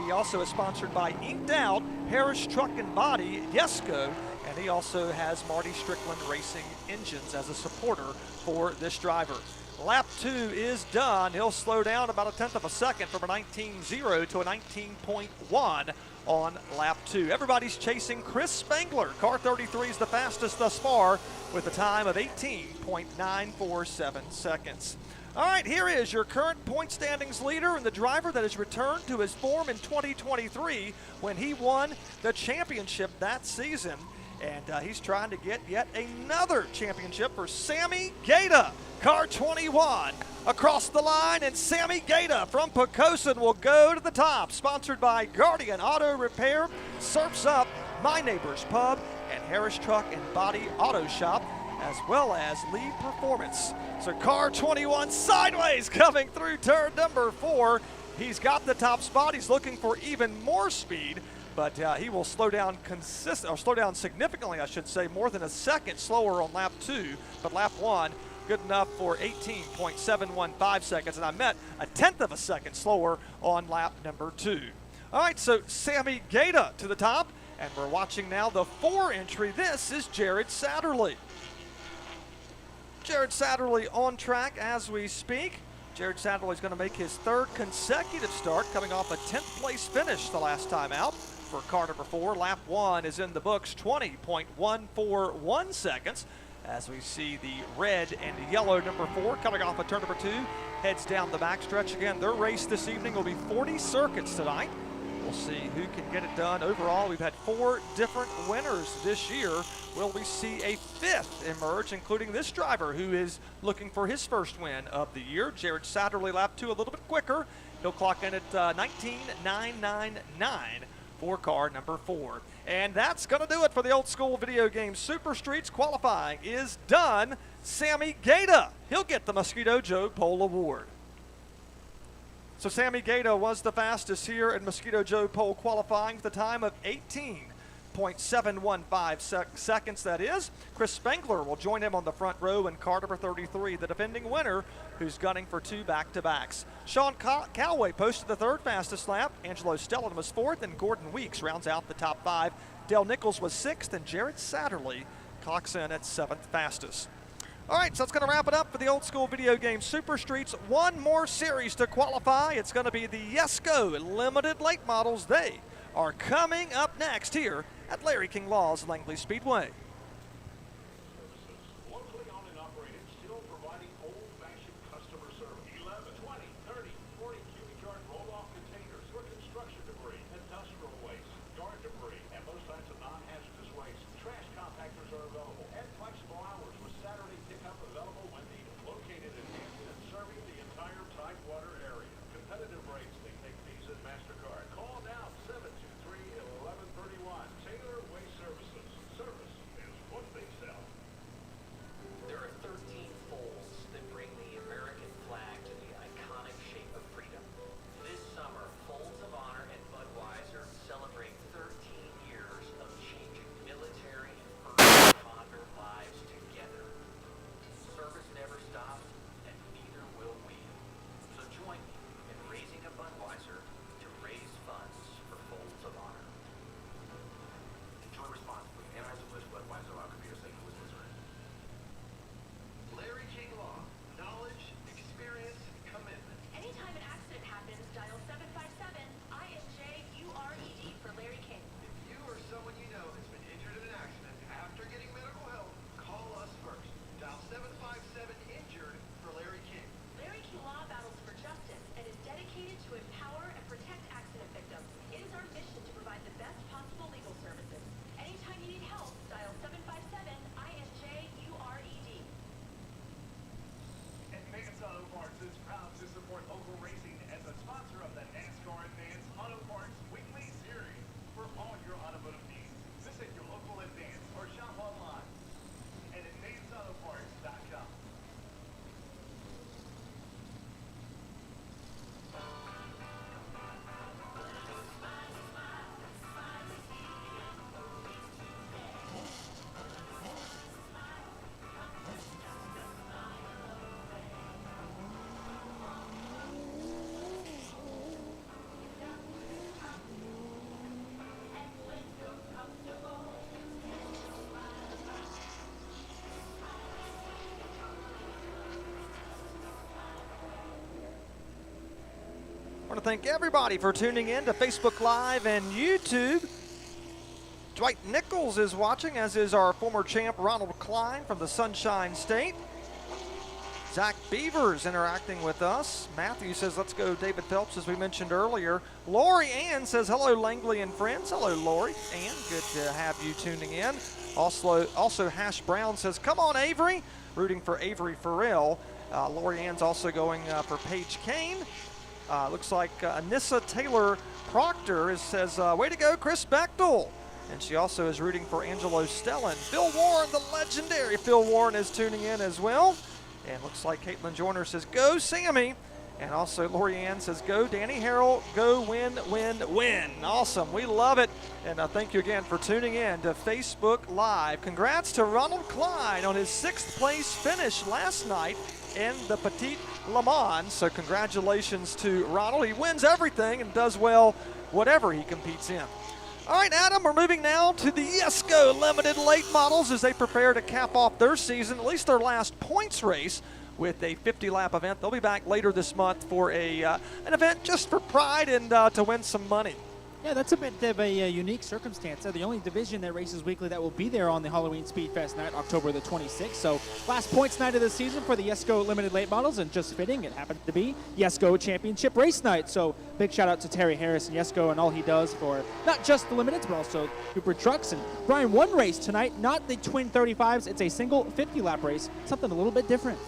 He also is sponsored by Inked Out, Harris Truck and Body, YESCO, and he also has Marty Strickland Racing Engines as a supporter for this driver. Lap 2 is done. He'll slow down about a 1/10 of a second from a 19.0 to a 19.1 on lap 2. Everybody's chasing Chris Spangler. Car 33 is the fastest thus far with a time of 18.947 seconds. All right, here is your current point standings leader and the driver that has returned to his form in 2023 when he won the championship that season. And he's trying to get yet another championship for Sammy Gaeta, car 21. Across the line, and Sammy Gaeta from Pocosin will go to the top. Sponsored by Guardian Auto Repair, Surfs Up, My Neighbor's Pub, and Harris Truck and Body Auto Shop, as well as Lead Performance. So car 21 sideways coming through turn number 4. He's got the top spot. He's looking for even more speed, but he will slow down significantly, I should say, more than a second slower on lap 2, but lap 1 good enough for 18.715 seconds, and I meant a tenth of a second slower on lap number 2. All right, so Sammy Gaeta to the top, and we're watching now the 4 entry. This is Jared Satterley. Jared Satterley on track as we speak. Jared Satterley is going to make his 3rd consecutive start, coming off a 10th place finish the last time out for car number 4. Lap 1 is in the books, 20.141 seconds. As we see the red and yellow number 4 coming off of turn number 2, heads down the backstretch again. Their race this evening will be 40 circuits tonight. We'll see who can get it done. Overall, we've had 4 different winners this year. Will we see a 5th emerge, including this driver who is looking for his first win of the year? Jared Satterley, lap 2 a little bit quicker. He'll clock in at 19.999 for car number 4. And that's going to do it for the Old School Video Game Super Streets. Qualifying is done. Sammy Gaeta, he'll get the Mosquito Joe Pole Award. So Sammy Gaeta was the fastest here in Mosquito Joe Pole qualifying with a time of 18.715 seconds, that is. Chris Spangler will join him on the front row in car number 33, the defending winner, who's gunning for 2 back-to-backs. Sean Calloway posted the 3rd fastest lap. Angelo Stellan was 4th, and Gordon Weeks rounds out the top 5. Dale Nichols was 6th, and Jared Satterley clocks in at 7th fastest. All right, so that's going to wrap it up for the Old School Video Game Super Streets. One more series to qualify. It's going to be the YESCO Limited Late Models. They are coming up next here at Larry King Law's Langley Speedway. Locally owned and operated, still providing old-fashioned customer service. 11, 20, 30, 40 cubic yard roll-off containers for construction debris, industrial waste, yard debris, and most types of non-hazardous waste. Trash compactors are available and flexible hours with Saturday pickup available when needed. Located in Hampton and serving the entire Tidewater area. Competitive rates, they take Visa and MasterCard. Call now, 723-1131. Taylor Waste Services. Service is what they sell. There are 13 folds that bring the American flag to the iconic shape of freedom. This summer, Folds of Honor and Budweiser celebrate 13 years of changing military and first responder lives together. Service never stops, and neither will we. So join me in raising a Budweiser to raise funds for Folds of Honor. Enjoy responsibly. Anheuser-Busch Budweiser Lager Beer, St. Louis, Missouri. Larry King Law. Knowledge, experience, commitment. Anytime an accident happens, dial 757-INJ-URED for Larry King. If you or someone you know has been injured in an accident after getting medical help, call us first. Dial 757-INJURED for Larry King. Larry King Law battles for justice and is dedicated to empower and protect accident victims. It is our mission to provide the best possible legal services. Anytime you need help, dial 757-INJ-URED. And Advance Auto Parts is proud to support local racing as a sponsor of the NASCAR Advance Auto Parts Weekly Series. For all your automotive needs, visit your local Advance or shop online at advanceautoparts.com. I want to thank everybody for tuning in to Facebook Live and YouTube. Dwight Nichols is watching, as is our former champ Ronald Klein from the Sunshine State. Zach Beavers interacting with us. Matthew says, let's go David Phelps, as we mentioned earlier. Lori Ann says, hello Langley and friends. Hello Lori Ann, good to have you tuning in. Also Hash Brown says, come on, Avery, rooting for Avery Farrell. Lori Ann's also going for Paige Kane. Looks like Anissa Taylor Proctor says, way to go, Chris Bechtel. And she also is rooting for Angelo Stellan. Phil Warren, the legendary Phil Warren, is tuning in as well. And looks like Caitlin Joyner says, go Sammy. And also Lori Ann says, go Danny Harrell, go win, win, win. Awesome, we love it. And thank you again for tuning in to Facebook Live. Congrats to Ronald Klein on his 6th place finish last night in the Petite Le Mans. So congratulations to Ronald. He wins everything and does well whatever he competes in. All right, Adam, we're moving now to the YESCO Limited Late Models as they prepare to cap off their season, at least their last points race, with a 50-lap event. They'll be back later this month for an event just for pride and to win some money. Yeah, that's a bit of a unique circumstance. They're the only division that races weekly that will be there on the Halloween Speed Fest night, October the 26th. So last points night of the season for the YESCO Limited Late Models, and just fitting, it happened to be YESCO Championship Race Night. So big shout out to Terry Harris and YESCO and all he does for not just the Limiteds, but also Cooper Trucks. And Brian, one race tonight, not the twin 35s, it's a single 50-lap race, something a little bit different.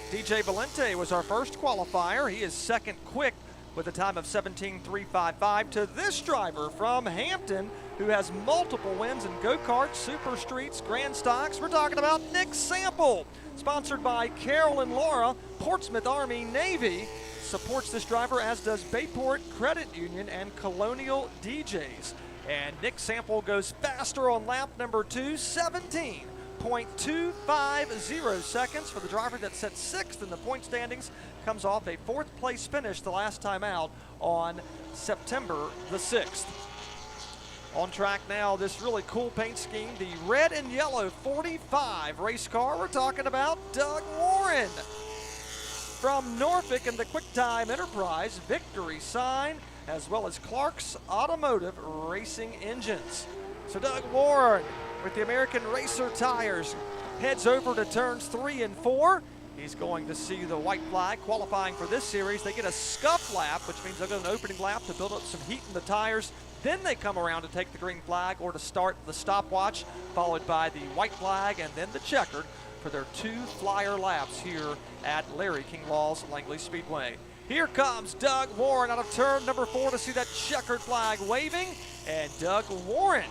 DJ Valente was our first qualifier. He is second quick with a time of 17.355 to this driver from Hampton who has multiple wins in go-karts, super streets, grand stocks. We're talking about Nick Sample. Sponsored by Carol and Laura, Portsmouth Army Navy supports this driver, as does Bayport Credit Union and Colonial DJs. And Nick Sample goes faster on lap number 2, 17.250 seconds for the driver that set 6th in the point standings. Comes off a 4th place finish the last time out on September the 6th. On track now, this really cool paint scheme, the red and yellow 45 race car. We're talking about Doug Warren from Norfolk and the QuickTime Enterprise victory sign, as well as Clark's Automotive Racing Engines. So Doug Warren with the American Racer tires heads over to turns 3 and 4. He's going to see the white flag. Qualifying for this series, they get a scuff lap, which means they'll get an opening lap to build up some heat in the tires. Then they come around to take the green flag or to start the stopwatch, followed by the white flag and then the checkered for their 2 flyer laps here at Larry King Law's Langley Speedway. Here comes Doug Warren out of turn number 4 to see that checkered flag waving. And Doug Warren,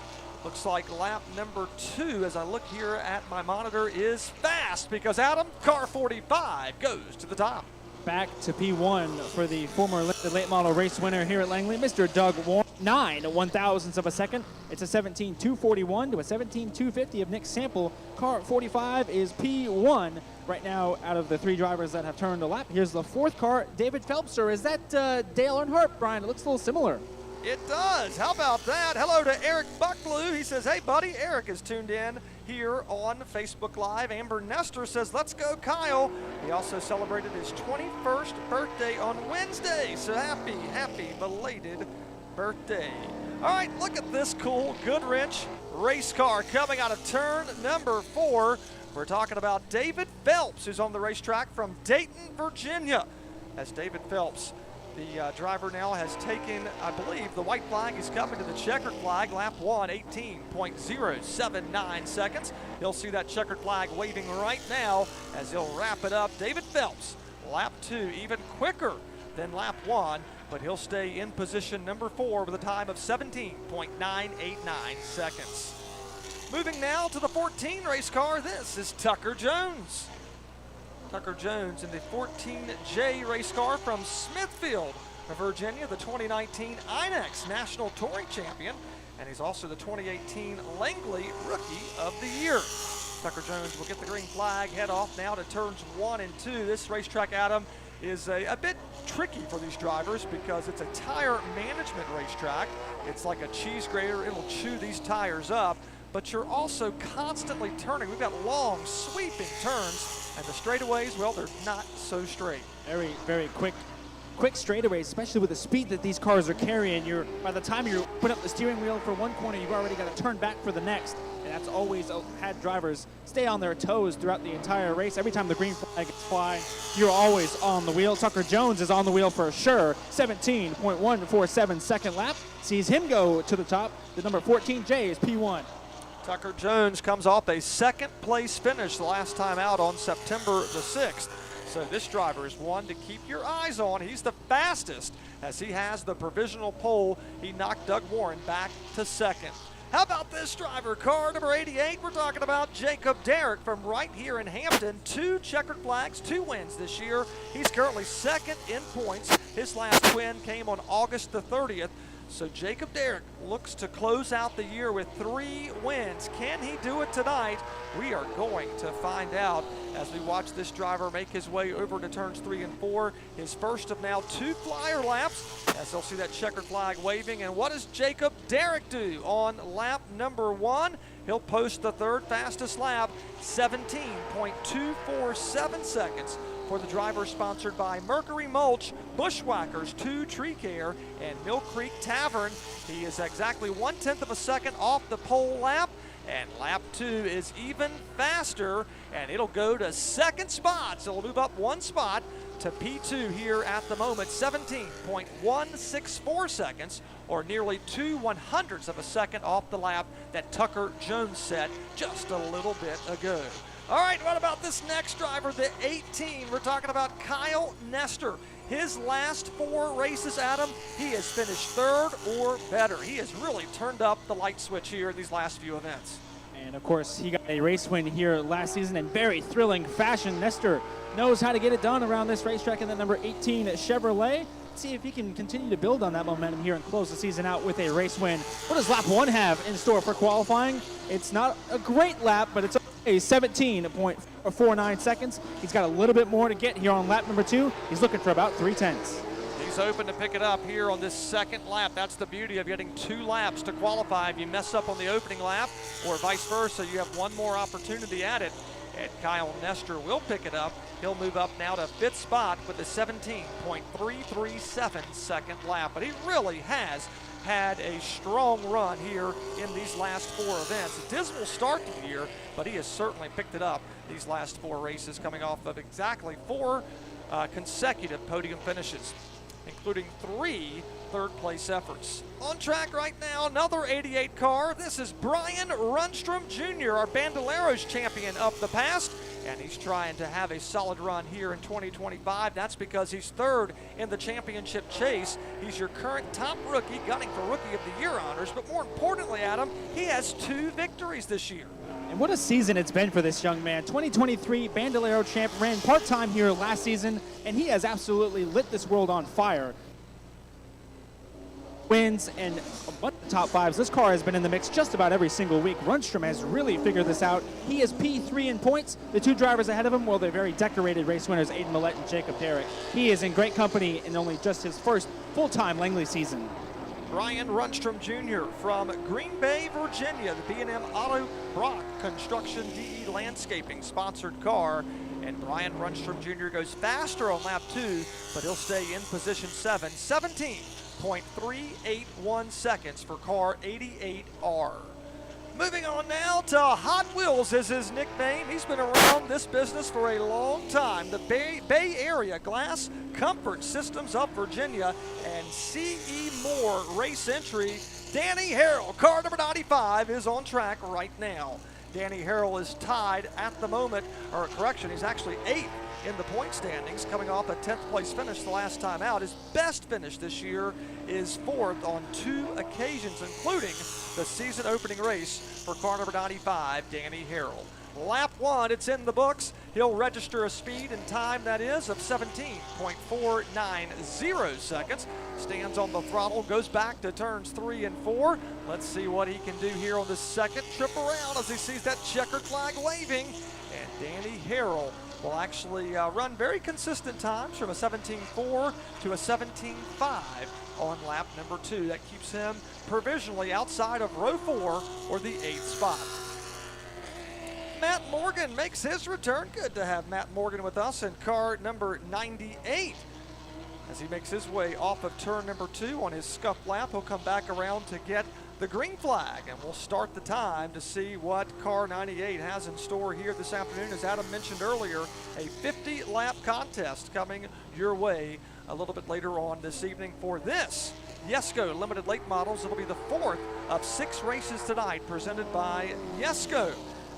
looks like lap number 2, as I look here at my monitor, is fast because Adam, car 45 goes to the top. Back to P1 for the former late model race winner here at Langley, Mr. Doug Warren. 9 1/1000ths of a second. It's a 17.241 to a 17.250 of Nick Sample. Car 45 is P1 right now out of the 3 drivers that have turned a lap. Here's the 4th car, David Phelps. Or is that Dale Earnhardt, Brian? It looks a little similar. It does. How about that? Hello to Eric Bucklew. He says, hey, buddy. Eric is tuned in here on Facebook Live. Amber Nestor says, let's go, Kyle. He also celebrated his 21st birthday on Wednesday. So happy belated birthday. All right, look at this cool Goodwrench race car coming out of turn number 4. We're talking about David Phelps, who's on the racetrack from Dayton, Virginia. As David Phelps, the driver now has taken, I believe, the white flag. He's coming to the checkered flag. Lap 1, 18.079 seconds. He'll see that checkered flag waving right now as he'll wrap it up. David Phelps, lap 2, even quicker than lap 1, but he'll stay in position number 4 with a time of 17.989 seconds. Moving now to the 14 race car, this is Tucker Jones. Tucker Jones in the 14J race car from Smithfield, Virginia, the 2019 INEX National Touring Champion, and he's also the 2018 Langley Rookie of the Year. Tucker Jones will get the green flag, head off now to turns 1 and 2. This racetrack, Adam, is a bit tricky for these drivers because it's a tire management racetrack. It's like a cheese grater. It'll chew these tires up, but you're also constantly turning. We've got long, sweeping turns. And the straightaways, well, they're not so straight. Very, very quick straightaways, especially with the speed that these cars are carrying. By the time you put up the steering wheel for one corner, you've already got to turn back for the next. And that's always had drivers stay on their toes throughout the entire race. Every time the green flag is flying, you're always on the wheel. Tucker Jones is on the wheel for sure. 17.147 second lap. Sees him go to the top. The number 14J is P1. Tucker Jones comes off a second place finish the last time out on September the 6th. So this driver is one to keep your eyes on. He's the fastest as he has the provisional pole. He knocked Doug Warren back to second. How about this driver, car number 88? We're talking about Jacob Derrick from right here in Hampton. 2 checkered flags, 2 wins this year. He's currently second in points. His last win came on August the 30th. So Jacob Derrick looks to close out the year with 3 wins. Can he do it tonight? We are going to find out as we watch this driver make his way over to turns 3 and 4. His first of now 2 flyer laps, as they'll see that checkered flag waving. And what does Jacob Derrick do on lap number 1? He'll post the 3rd fastest lap, 17.247 seconds. For the driver sponsored by Mercury Mulch, Bushwhackers 2 Tree Care, and Mill Creek Tavern. He is exactly 1/10 of a second off the pole lap, and lap 2 is even faster, and it'll go to 2nd spot. So it'll move up 1 spot to P2 here at the moment, 17.164 seconds, or nearly 2/100ths of a second off the lap that Tucker Jones set just a little bit ago. All right, what about this next driver, the 18? We're talking about Kyle Nestor. His last 4 races, Adam, he has finished 3rd or better. He has really turned up the light switch here in these last few events. And of course, he got a race win here last season in very thrilling fashion. Nestor knows how to get it done around this racetrack in the number 18 Chevrolet. Let's see if he can continue to build on that momentum here and close the season out with a race win. What does lap 1 have in store for qualifying? It's not a great lap, but it's a 17.49 seconds. He's got a little bit more to get here on lap number 2. He's looking for about 3/10. He's open to pick it up here on this second lap. That's the beauty of getting 2 laps to qualify. If you mess up on the opening lap or vice versa, you have 1 more opportunity at it. And Kyle Nestor will pick it up. He'll move up now to 5th spot with a 17.337 second lap. But he really has had a strong run here in these last 4 events. A dismal start to the year, but he has certainly picked it up these last 4 races, coming off of exactly 4 consecutive podium finishes, including 3 third-place efforts. On track right now, another 88 car. This is Brian Rundstrom Jr., our Bandoleros champion of the past, and he's trying to have a solid run here in 2025. That's because he's 3rd in the championship chase. He's your current top rookie, gunning for Rookie of the Year honors, but more importantly, Adam, he has 2 victories this year. And what a season it's been for this young man. 2023 Bandolero champ, ran part-time here last season, and he has absolutely lit this world on fire. Wins and a bunch of top 5s. This car has been in the mix just about every single week. Rundstrom has really figured this out. He is P3 in points. The 2 drivers ahead of him, well, they're very decorated race winners, Aiden Millette and Jacob Derrick. He is in great company in only just his first full-time Langley season. Brian Rundstrom Jr. from Green Bay, Virginia, the B&M Otto Brock Construction DE Landscaping sponsored car. And Brian Rundstrom Jr. goes faster on lap 2, but he'll stay in position 7, 17.381 seconds for car 88R. Moving on now to Hot Wheels is his nickname. He's been around this business for a long time. The Bay Area Glass Comfort Systems of Virginia and C.E. Moore race entry. Danny Harrell, car number 95, is on track right now. Danny Harrell is tied at the moment, or correction, he's actually 8th in the point standings, coming off a 10th place finish the last time out. His best finish this year is 4th on 2 occasions, including the season opening race for car number 95, Danny Harrell. Lap 1, it's in the books. He'll register a speed and time, that is, of 17.490 seconds. Stands on the throttle, goes back to turns 3 and 4. Let's see what he can do here on the second trip around as he sees that checkered flag waving. And Danny Harrell will actually run very consistent times from a 17.4 to a 17.5 on lap number 2. That keeps him provisionally outside of row 4 or the 8th spot. Matt Morgan makes his return. Good to have Matt Morgan with us in car number 98. As he makes his way off of turn number 2 on his scuff lap, he'll come back around to get the green flag, and we'll start the time to see what car 98 has in store here this afternoon. As Adam mentioned earlier, a 50-lap contest coming your way a little bit later on this evening for this YESCO limited late models. It'll be the fourth of 6 races tonight presented by YESCO.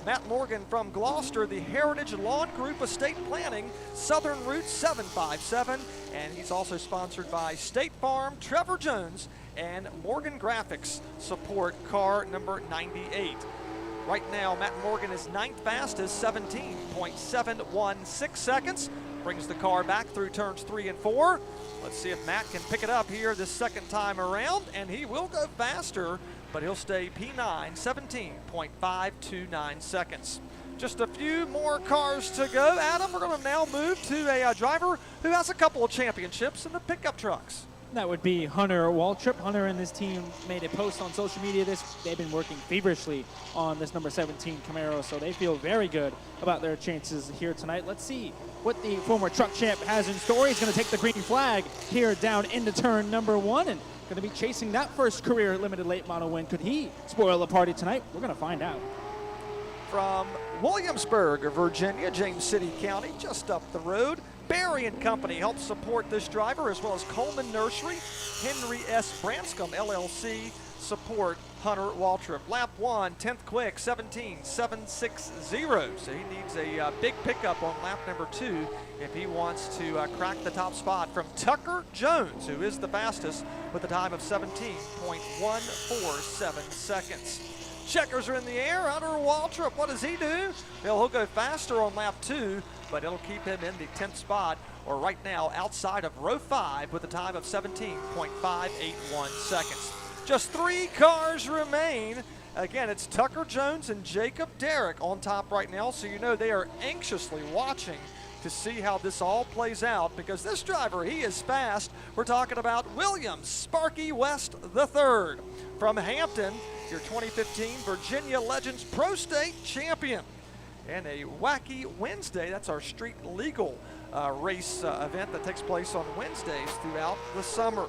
Matt Morgan from Gloucester, the Heritage Lawn Group Estate Planning, Southern Route 757, and he's also sponsored by State Farm, Trevor Jones, and Morgan Graphics support car number 98. Right now, Matt Morgan is 9th fastest, 17.716 seconds. Brings the car back through turns 3 and 4. Let's see if Matt can pick it up here this second time around, and he will go faster, but he'll stay P9, 17.529 seconds. Just a few more cars to go. Adam, we're going to now move to a driver who has a couple of championships in the pickup trucks. That would be Hunter Waltrip. Hunter and his team made a post on social media. They've been working feverishly on this number 17 Camaro, so they feel very good about their chances here tonight. Let's see what the former truck champ has in store. He's going to take the green flag here down into turn number 1 and going to be chasing that first career limited late model win. Could he spoil the party tonight? We're going to find out. From Williamsburg, Virginia, James City County, just up the road, Barry and Company helps support this driver, as well as Coleman Nursery, Henry S. Branscombe LLC support Hunter Waltrip. Lap 1, 10th quick, 17.760. So he needs a big pickup on lap number 2 if he wants to crack the top spot from Tucker Jones, who is the fastest with a time of 17.147 seconds. Checkers are in the air. Hunter Waltrip, what does he do? Well, he'll go faster on lap 2, but it'll keep him in the 10th spot, or right now outside of row 5 with a time of 17.581 seconds. Just 3 cars remain. Again, it's Tucker Jones and Jacob Derrick on top right now, so you know they are anxiously watching to see how this all plays out, because this driver, he is fast. We're talking about William Sparky West III from Hampton, your 2015 Virginia Legends Pro State champion. And a wacky Wednesday, that's our street legal race event that takes place on Wednesdays throughout the summer.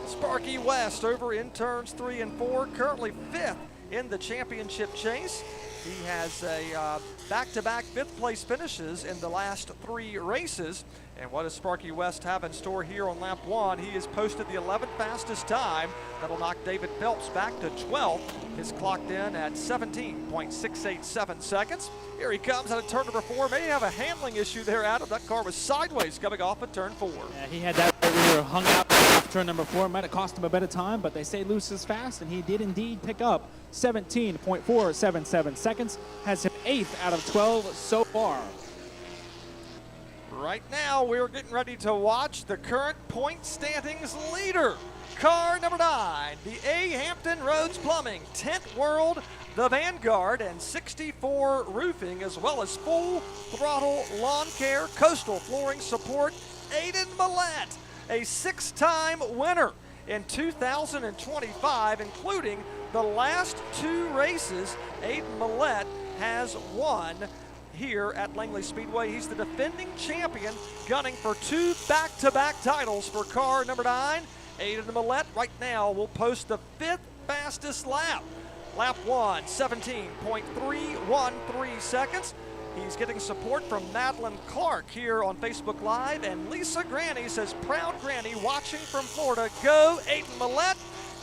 Sparky West over in turns 3 and 4, currently 5th in the championship chase. He has a back-to-back 5th place finishes in the last 3 races. And what does Sparky West have in store here on lap 1? He has posted the 11th fastest time. That'll knock David Phelps back to 12th. He's clocked in at 17.687 seconds. Here he comes out of turn number 4. May have a handling issue there, Adam. That car was sideways coming off at turn 4. Yeah, he had that right rear hung out off turn number 4. Might have cost him a bit of time, but they say loose is fast, and he did indeed pick up 17.477 seconds. Has him 8th out of 12 so far. Right now, we're getting ready to watch the current point standings leader. Car number 9, the A. Hampton Roads Plumbing, 10th World, the Vanguard, and 64 Roofing, as well as Full Throttle Lawn Care, Coastal Flooring Support, Aiden Millette, a 6-time winner in 2025, including the last 2 races. Aiden Millette has won here at Langley Speedway. He's the defending champion, gunning for 2 back-to-back titles for car number 9. Aiden Millette right now will post the 5th fastest lap. Lap 1, 17.313 seconds. He's getting support from Madeline Clark here on Facebook Live, and Lisa Granny says, proud Granny watching from Florida. Go Aiden Millette.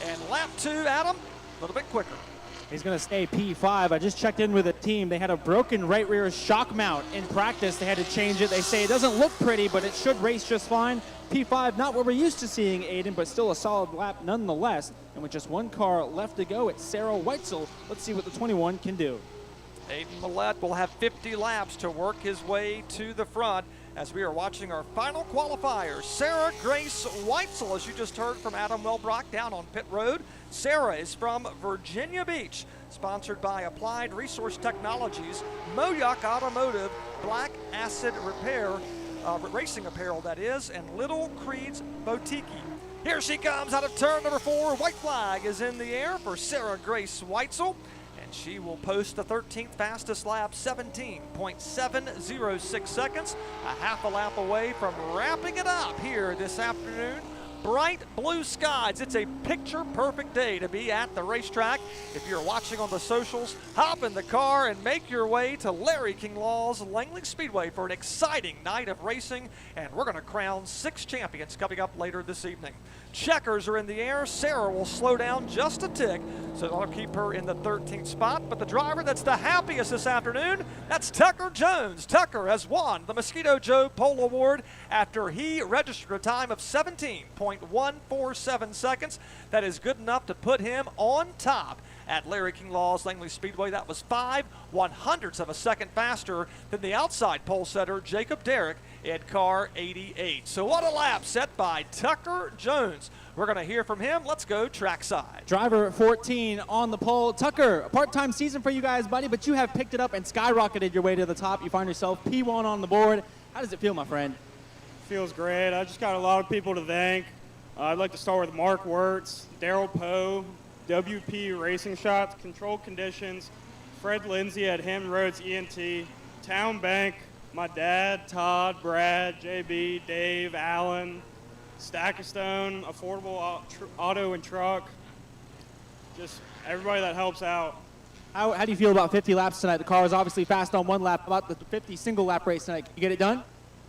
And lap 2, Adam, a little bit quicker. He's going to stay P5. I just checked in with the team. They had a broken right rear shock mount in practice. They had to change it. They say it doesn't look pretty, but it should race just fine. P5, not what we're used to seeing, Aiden, but still a solid lap nonetheless. And with just 1 car left to go, it's Sarah Weitzel. Let's see what the 21 can do. Aiden Millette will have 50 laps to work his way to the front as we are watching our final qualifier. Sarah Grace Weitzel, as you just heard from Adam Welbrock down on pit road. Sarah is from Virginia Beach, sponsored by Applied Resource Technologies, Moyoc Automotive, Black Acid Repair, Racing Apparel that is, and Little Creed's Boutique. Here she comes out of turn number 4. White flag is in the air for Sarah Grace Weitzel. She will post the 13th fastest lap, 17.706 seconds, a half a lap away from wrapping it up here this afternoon bright blue skies. It's a picture-perfect day to be at the racetrack. If you're watching on the socials, hop in the car and make your way to Larry King Law's Langley Speedway for an exciting night of racing, and we're going to crown 6 champions coming up later this evening. Checkers are in the air. Sarah will slow down just a tick, so that'll keep her in the 13th spot. But the driver that's the happiest this afternoon, that's Tucker Jones. Tucker has won the Mosquito Joe Pole Award after he registered a time of 17.147 seconds. That is good enough to put him on top at Larry King Law's Langley Speedway. That was 5/100ths of a second faster than the outside pole setter Jacob Derrick in car 88. So what a lap set by Tucker Jones. We're going to hear from him. Let's go trackside. Driver 14 on the pole. Tucker, a part-time season for you guys, buddy, but you have picked it up and skyrocketed your way to the top. You find yourself P1 on the board. How does it feel, my friend? Feels great. I just got a lot of people to thank. I'd like to start with Mark Wirtz, Daryl Poe, WP Racing Shots, Control Conditions, Fred Lindsay at Hammond Roads ENT, Town Bank, my dad, Todd, Brad, JB, Dave, Allen, Stack of Stone, Affordable Auto and Truck, just everybody that helps out. How do you feel about 50 laps tonight? The car is obviously fast on one lap. About the 50 single lap race tonight. Can you get it done?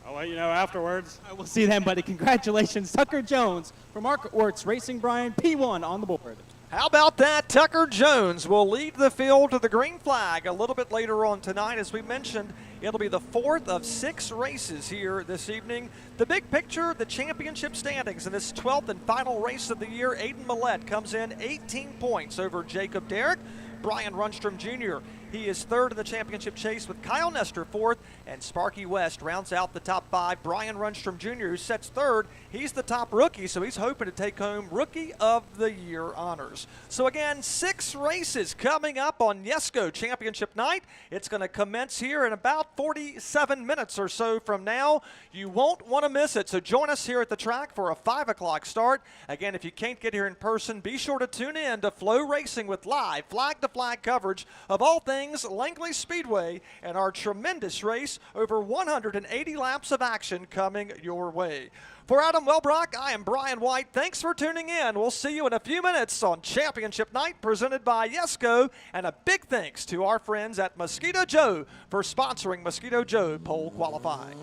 I'll let you know afterwards. I will see them, buddy. Congratulations. Tucker Jones from Mark Wirtz Racing Brian, P1 on the board. How about that? Tucker Jones will lead the field to the green flag a little bit later on tonight. As we mentioned, it'll be the 4th of 6 races here this evening. The big picture, the championship standings in this 12th and final race of the year. Aiden Millette comes in 18 points over Jacob Derrick. Brian Rundstrom Jr., he is 3rd in the championship chase with Kyle Nestor 4th, and Sparky West rounds out the top 5. Brian Rundstrom Jr., who sets 3rd, he's the top rookie, so he's hoping to take home Rookie of the Year honors. So again, 6 races coming up on YESCO Championship night. It's going to commence here in about 47 minutes or so from now. You won't want to miss it, so join us here at the track for a 5 o'clock start. Again, if you can't get here in person, be sure to tune in to Flow Racing with live flag-to-flag coverage of all things Langley Speedway and our tremendous race. Over 180 laps of action coming your way. For Adam Welbrock, I am Brian White. Thanks for tuning in. We'll see you in a few minutes on Championship Night presented by YESCO. And a big thanks to our friends at Mosquito Joe for sponsoring Mosquito Joe Pole Qualifying.